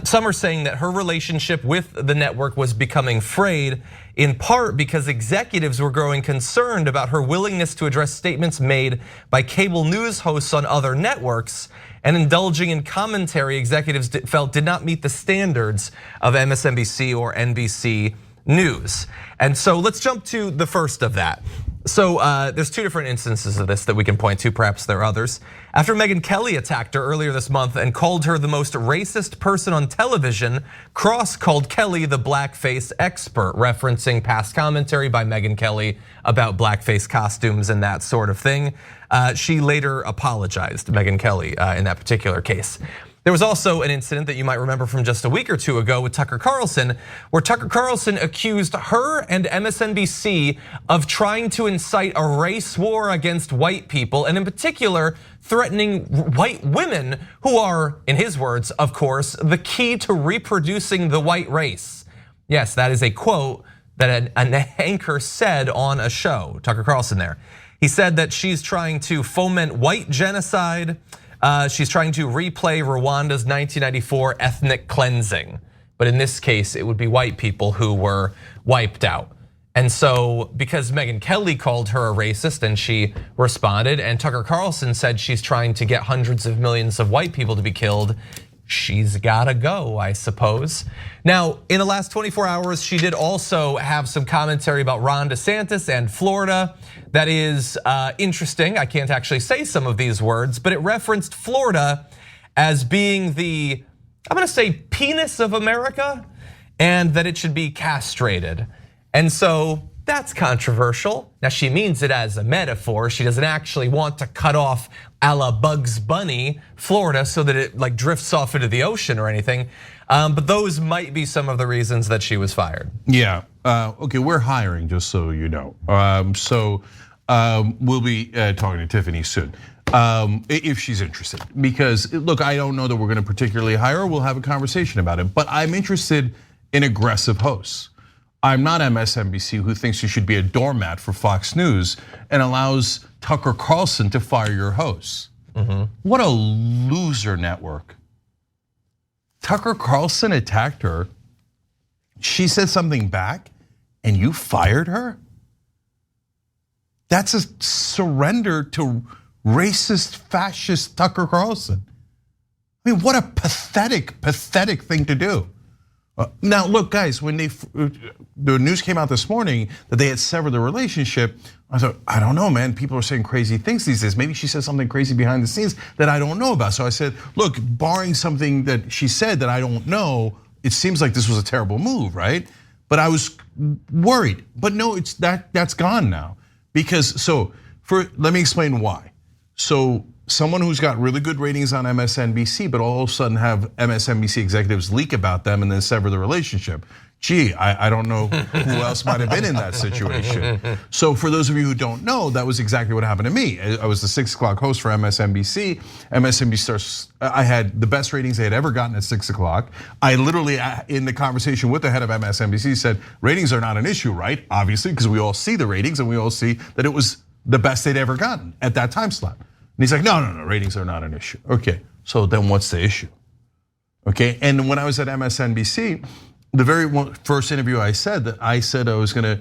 S2: Some are saying that her relationship with the network was becoming frayed, in part because executives were growing concerned about her willingness to address statements made by cable news hosts on other networks and indulging in commentary executives felt did not meet the standards of MSNBC or NBC News. And so let's jump to the first of that. So there's two different instances of this that we can point to, perhaps there are others. After Megyn Kelly attacked her earlier this month and called her the most racist person on television, Cross called Kelly the blackface expert, referencing past commentary by Megyn Kelly about blackface costumes and that sort of thing. She later apologized, Megyn Kelly, in that particular case. There was also an incident that you might remember from just a week or two ago with Tucker Carlson, where Tucker Carlson accused her and MSNBC of trying to incite a race war against white people, and in particular, threatening white women who are, in his words, of course, the key to reproducing the white race. Yes, that is a quote that an anchor said on a show, Tucker Carlson there. He said that she's trying to foment white genocide. She's trying to replay Rwanda's 1994 ethnic cleansing. But in this case, it would be white people who were wiped out. And so because Megyn Kelly called her a racist and she responded, and Tucker Carlson said she's trying to get hundreds of millions of white people to be killed, she's gotta go, I suppose. Now, in the last 24 hours, she did also have some commentary about Ron DeSantis and Florida. That is interesting. I can't actually say some of these words, but it referenced Florida as being the, I'm gonna say, penis of America, and that it should be castrated. And so that's controversial. Now she means it as a metaphor. She doesn't actually want to cut off a la Bugs Bunny, Florida, so that it like drifts off into the ocean or anything. But those might be some of the reasons that she was fired.
S1: Yeah, okay, we're hiring, just so you know. We'll be talking to Tiffany soon, if she's interested. Because look, I don't know that we're gonna particularly hire her. We'll have a conversation about it. But I'm interested in aggressive hosts. I'm not MSNBC, who thinks you should be a doormat for Fox News and allows Tucker Carlson to fire your hosts. What a loser network. Tucker Carlson attacked her. She said something back and you fired her? That's a surrender to racist, fascist Tucker Carlson. I mean, what a pathetic, pathetic thing to do. Now, look, guys, when the news came out this morning that they had severed the relationship, I thought, I don't know, man. People are saying crazy things these days. Maybe she said something crazy behind the scenes that I don't know about. So I said, look, barring something that she said that I don't know, it seems like this was a terrible move, right? But I was worried. But no, it's that's gone now. Because let me explain why. So someone who's got really good ratings on MSNBC, but all of a sudden have MSNBC executives leak about them and then sever the relationship. Gee, I don't know who else might have been in that situation. So for those of you who don't know, that was exactly what happened to me. I was the 6 o'clock host for MSNBC. I had the best ratings they had ever gotten at 6 o'clock. I literally, in the conversation with the head of MSNBC, said, ratings are not an issue, right? Obviously, because we all see the ratings and we all see that it was the best they'd ever gotten at that time slot. And he's like, no, ratings are not an issue. Okay, so then what's the issue? Okay, and when I was at MSNBC, the very first interview I said I was gonna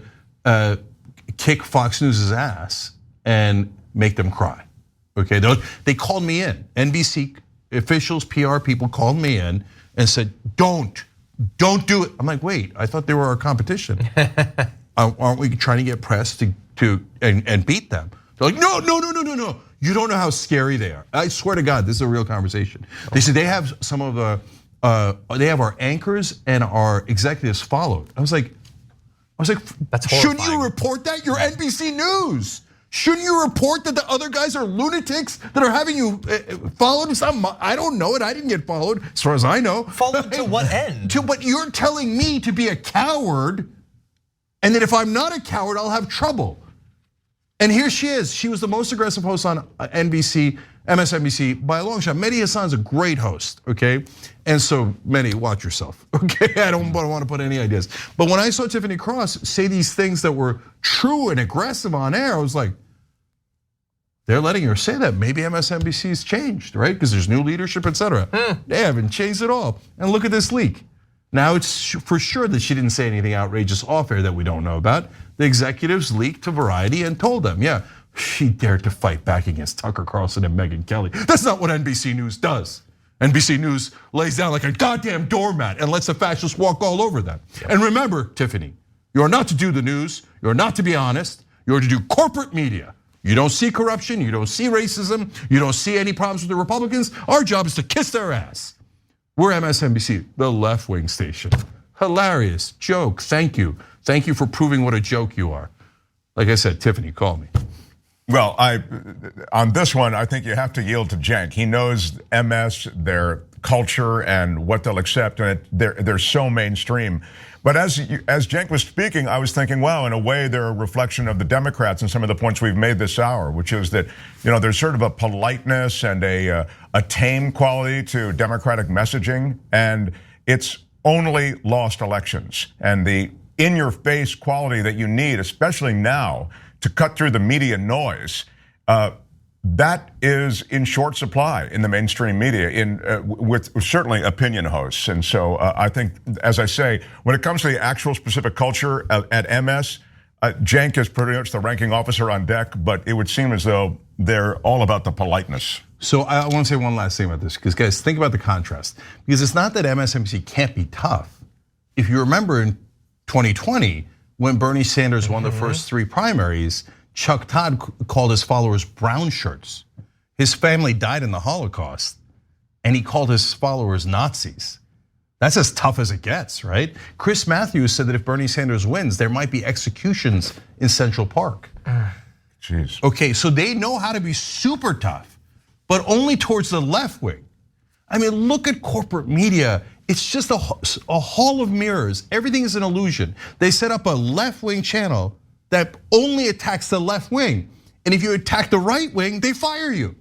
S1: kick Fox News's ass and make them cry. Okay, they called me in. NBC officials, PR people called me in and said, don't do it. I'm like, wait, I thought they were our competition. Aren't we trying to get press and beat them? They're like, no. You don't know how scary they are. I swear to God, this is a real conversation. They said they have some of they have our anchors and our executives followed. I was like,
S2: that's horrifying.
S1: Shouldn't you report that? You're NBC News. Shouldn't you report that the other guys are lunatics that are having you followed? I don't know it. I didn't get followed, as far as I know.
S2: Followed to what end?
S1: But you're telling me to be a coward, and that if I'm not a coward, I'll have trouble. And here she is. She was the most aggressive host on NBC MSNBC, by a long shot, Mehdi Hasan's a great host, okay? And so, Mehdi, watch yourself, okay? I don't want to put any ideas. But when I saw Tiffany Cross say these things that were true and aggressive on air, I was like, they're letting her say that. Maybe MSNBC's changed, right? Because there's new leadership, et cetera. They haven't changed at all. And look at this leak. Now it's for sure that she didn't say anything outrageous off air that we don't know about. The executives leaked to Variety and told them, yeah, she dared to fight back against Tucker Carlson and Megyn Kelly. That's not what NBC News does. NBC News lays down like a goddamn doormat and lets the fascists walk all over them. And remember, Tiffany, you are not to do the news, you are not to be honest, you are to do corporate media. You don't see corruption, you don't see racism, you don't see any problems with the Republicans. Our job is to kiss their ass. We're MSNBC, the left-wing station. Hilarious joke, thank you. Thank you for proving what a joke you are. Like I said, Tiffany, call me.
S3: Well, on this one, I think you have to yield to Cenk. He knows MS, their culture, and what they'll accept, and they're so mainstream. But as Cenk was speaking, I was thinking, wow, in a way, they're a reflection of the Democrats and some of the points we've made this hour, which is that there's sort of a politeness and a tame quality to Democratic messaging, and it's only lost elections. And the in-your-face quality that you need, especially now, to cut through the media noise, that is in short supply in the mainstream media, with certainly opinion hosts. And so I think, as I say, when it comes to the actual specific culture at MS, Cenk is pretty much the ranking officer on deck, but it would seem as though they're all about the politeness.
S1: So I want to say one last thing about this, because guys, think about the contrast. Because it's not that MSNBC can't be tough. If you remember in 2020, when Bernie Sanders won the first 3 primaries, Chuck Todd called his followers brown shirts. His family died in the Holocaust, and he called his followers Nazis. That's as tough as it gets, right? Chris Matthews said that if Bernie Sanders wins, there might be executions in Central Park.
S3: Jeez.
S1: Okay, so they know how to be super tough, but only towards the left wing. I mean, look at corporate media. It's just a hall of mirrors. Everything is an illusion. They set up a left-wing channel that only attacks the left wing. And if you attack the right wing, they fire you.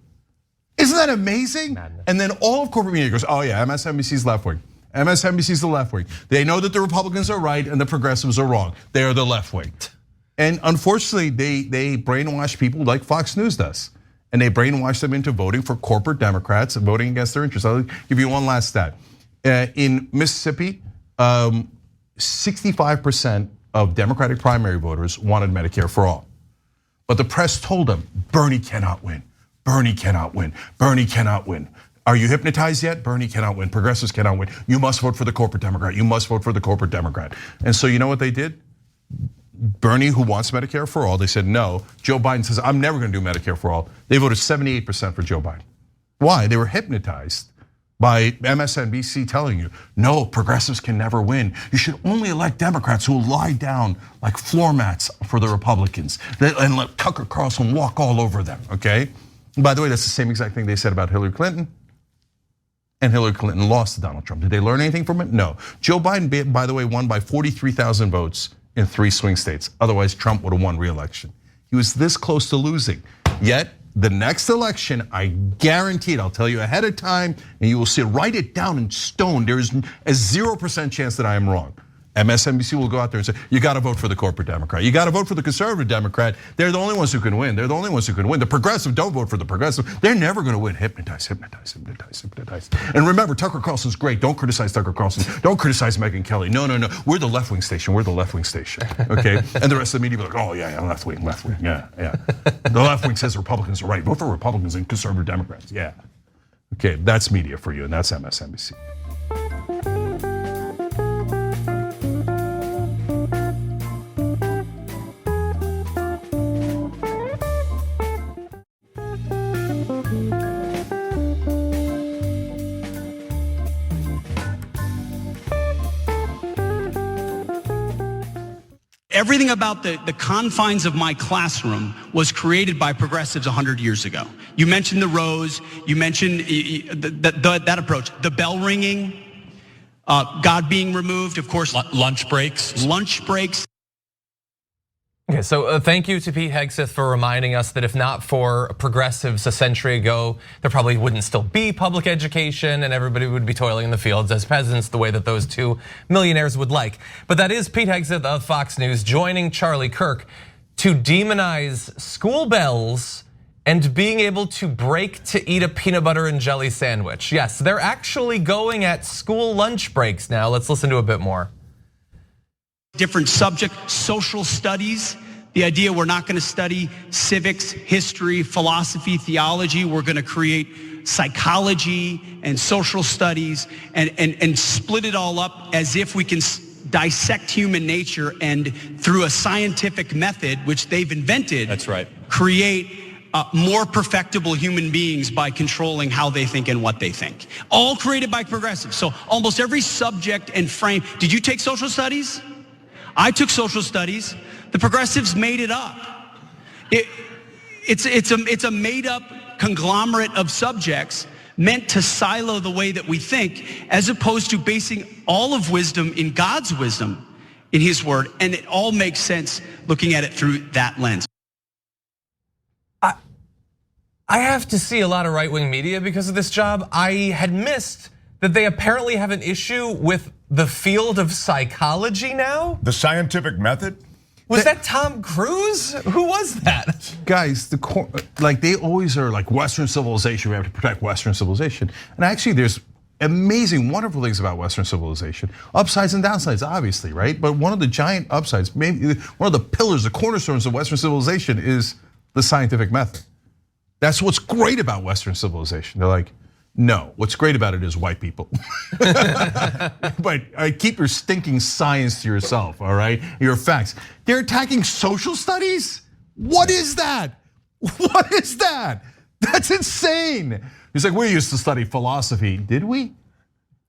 S1: Isn't that amazing? Madness. And then all of corporate media goes, oh yeah, MSNBC's left wing. MSNBC's the left wing. They know that the Republicans are right and the progressives are wrong. They are the left wing. And unfortunately, they brainwash people like Fox News does. And they brainwash them into voting for corporate Democrats and voting against their interests. I'll give you one last stat. In Mississippi, 65% of Democratic primary voters wanted Medicare for all. But the press told them, Bernie cannot win, Bernie cannot win, Bernie cannot win. Are you hypnotized yet? Bernie cannot win, progressives cannot win. You must vote for the corporate Democrat, you must vote for the corporate Democrat. And so you know what they did? Bernie, who wants Medicare for all, they said no. Joe Biden says, I'm never gonna do Medicare for all. They voted 78% for Joe Biden. Why? They were hypnotized by MSNBC telling you, no, progressives can never win. You should only elect Democrats who will lie down like floor mats for the Republicans and let Tucker Carlson walk all over them, okay? And by the way, that's the same exact thing they said about Hillary Clinton. And Hillary Clinton lost to Donald Trump. Did they learn anything from it? No. Joe Biden, by the way, won by 43,000 votes in 3 swing states. Otherwise, Trump would have won re-election. He was this close to losing. Yet, the next election, I guarantee it, I'll tell you ahead of time, and you will see, write it down in stone. There is a 0% chance that I am wrong. MSNBC will go out there and say, you gotta vote for the corporate Democrat. You gotta vote for the conservative Democrat. They're the only ones who can win. They're the only ones who can win. The progressive, don't vote for the progressive. They're never gonna win. Hypnotize, hypnotize, hypnotize, hypnotize. And remember, Tucker Carlson's great. Don't criticize Tucker Carlson. Don't criticize Megyn Kelly. No, no, no. We're the left wing station. We're the left wing station. Okay? And the rest of the media will be like, oh yeah, left wing, yeah, yeah. The left wing says Republicans are right. Vote for Republicans and conservative Democrats. Yeah. Okay, that's media for you, and that's MSNBC.
S9: Everything about the confines of my classroom was created by progressives 100 years ago. You mentioned the rows, you mentioned that approach, the bell ringing, God being removed, of course.
S7: Lunch breaks.
S9: Lunch breaks.
S2: Okay, so thank you to Pete Hegseth for reminding us that if not for progressives a century ago, there probably wouldn't still be public education and everybody would be toiling in the fields as peasants the way that those two millionaires would like. But that is Pete Hegseth of Fox News joining Charlie Kirk to demonize school bells and being able to break to eat a peanut butter and jelly sandwich. Yes, they're actually going at school lunch breaks now. Let's listen to a bit more.
S9: Different subject, social studies. The idea we're not going to study civics, history, philosophy, theology. We're going to create psychology and social studies and split it all up as if we can dissect human nature and through a scientific method, which they've invented,
S7: That's right.
S9: create more perfectible human beings by controlling how they think and what they think. All created by progressives. So almost every subject and frame. Did you take social studies? I took social studies. The progressives made it up. It's a made up conglomerate of subjects meant to silo the way that we think, as opposed to basing all of wisdom in God's wisdom, in his word. And it all makes sense looking at it through that lens.
S2: I have to see a lot of right-wing media because of this job. I had missed that they apparently have an issue with the field of psychology now.
S3: The scientific method?
S2: Was that Tom Cruise? Who was that?
S1: Guys, they always are like Western civilization. We have to protect Western civilization. And actually, there's amazing, wonderful things about Western civilization. Upsides and downsides, obviously, right? But one of the giant upsides, maybe one of the pillars, the cornerstones of Western civilization is the scientific method. That's what's great about Western civilization. They're like, no, what's great about it is white people. But keep your stinking science to yourself, all right? Your facts. They're attacking social studies? What is that? What is that? That's insane. He's like, we used to study philosophy. Did we?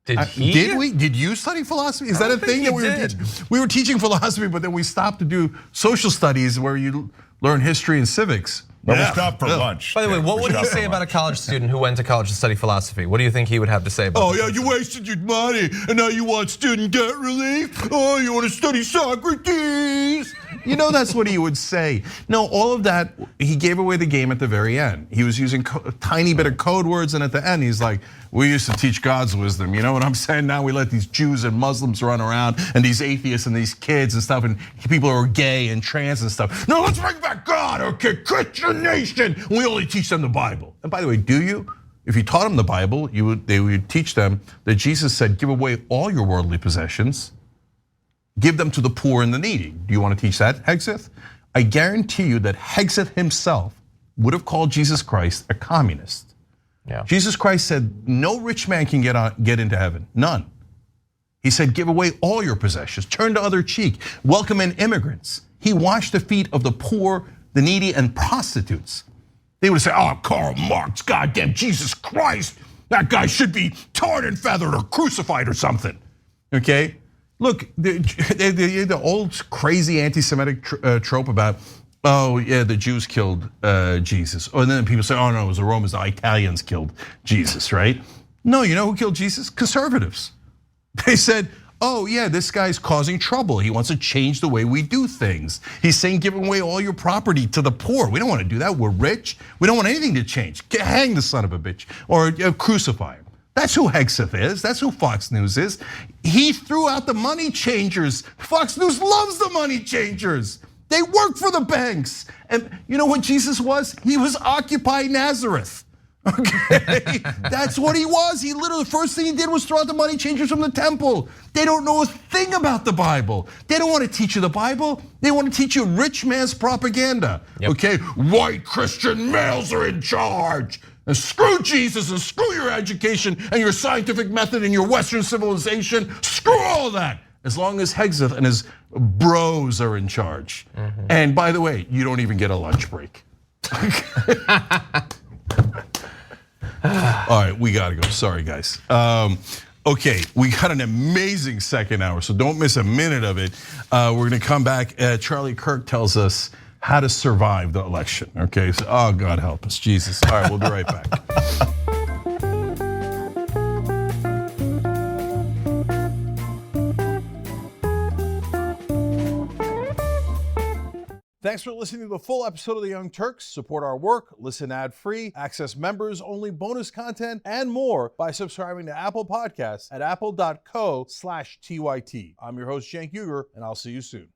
S1: Did we? Did you study philosophy? Is that a thing that we were teaching? We were teaching philosophy, but then we stopped to do social studies where you learn history and civics.
S3: But we stopped for lunch.
S2: By the way, what would he say about a college student who went to college to study philosophy? What do you think he would have to say about that?
S1: Oh yeah, you wasted your money and now you want student debt relief? Oh, you want to study Socrates? You know that's what he would say. No, all of that, he gave away the game at the very end. He was using a tiny bit of code words, and at the end he's like, we used to teach God's wisdom. You know what I'm saying? Now we let these Jews and Muslims run around and these atheists and these kids and stuff and people who are gay and trans and stuff. No, let's bring back God, okay, Christian nation. We only teach them the Bible. And by the way, do you? If you taught them the Bible, they would teach them that Jesus said, give away all your worldly possessions, give them to the poor and the needy. Do you want to teach that, Hegseth? I guarantee you that Hegseth himself would have called Jesus Christ a communist.
S2: Yeah.
S1: Jesus Christ said, no rich man can get into heaven, none. He said, give away all your possessions, turn the other cheek, welcome in immigrants. He washed the feet of the poor, the needy, and prostitutes. They would say, oh, Karl Marx, goddamn Jesus Christ, that guy should be tarred and feathered or crucified or something, okay? Look, the old crazy anti-Semitic trope about, oh yeah, the Jews killed Jesus. And then people say, oh no, it was the Romans, the Italians killed Jesus, right? No, you know who killed Jesus? Conservatives. They said, oh yeah, this guy's causing trouble. He wants to change the way we do things. He's saying give away all your property to the poor. We don't want to do that, we're rich. We don't want anything to change. Hang the son of a bitch or crucify him. That's who Hegseth is, that's who Fox News is. He threw out the money changers. Fox News loves the money changers. They work for the banks. And you know what Jesus was? He was Occupy Nazareth. Okay, that's what he was. He literally, the first thing he did was throw out the money changers from the temple. They don't know a thing about the Bible. They don't want to teach you the Bible. They want to teach you rich man's propaganda. Yep. Okay, white Christian males are in charge. And screw Jesus and screw your education and your scientific method and your Western civilization. Screw all that. As long as Hegseth and his bros are in charge. Mm-hmm. And by the way, you don't even get a lunch break. All right, we gotta go. Sorry, guys. Okay, we got an amazing second hour, so don't miss a minute of it. We're gonna come back. Charlie Kirk tells us how to survive the election. Okay, so oh God help us, Jesus. All right, we'll be right back.
S10: Thanks for listening to the full episode of The Young Turks. Support our work, listen ad-free, access members-only bonus content, and more by subscribing to Apple Podcasts at apple.co/TYT. I'm your host, Cenk Uygur, and I'll see you soon.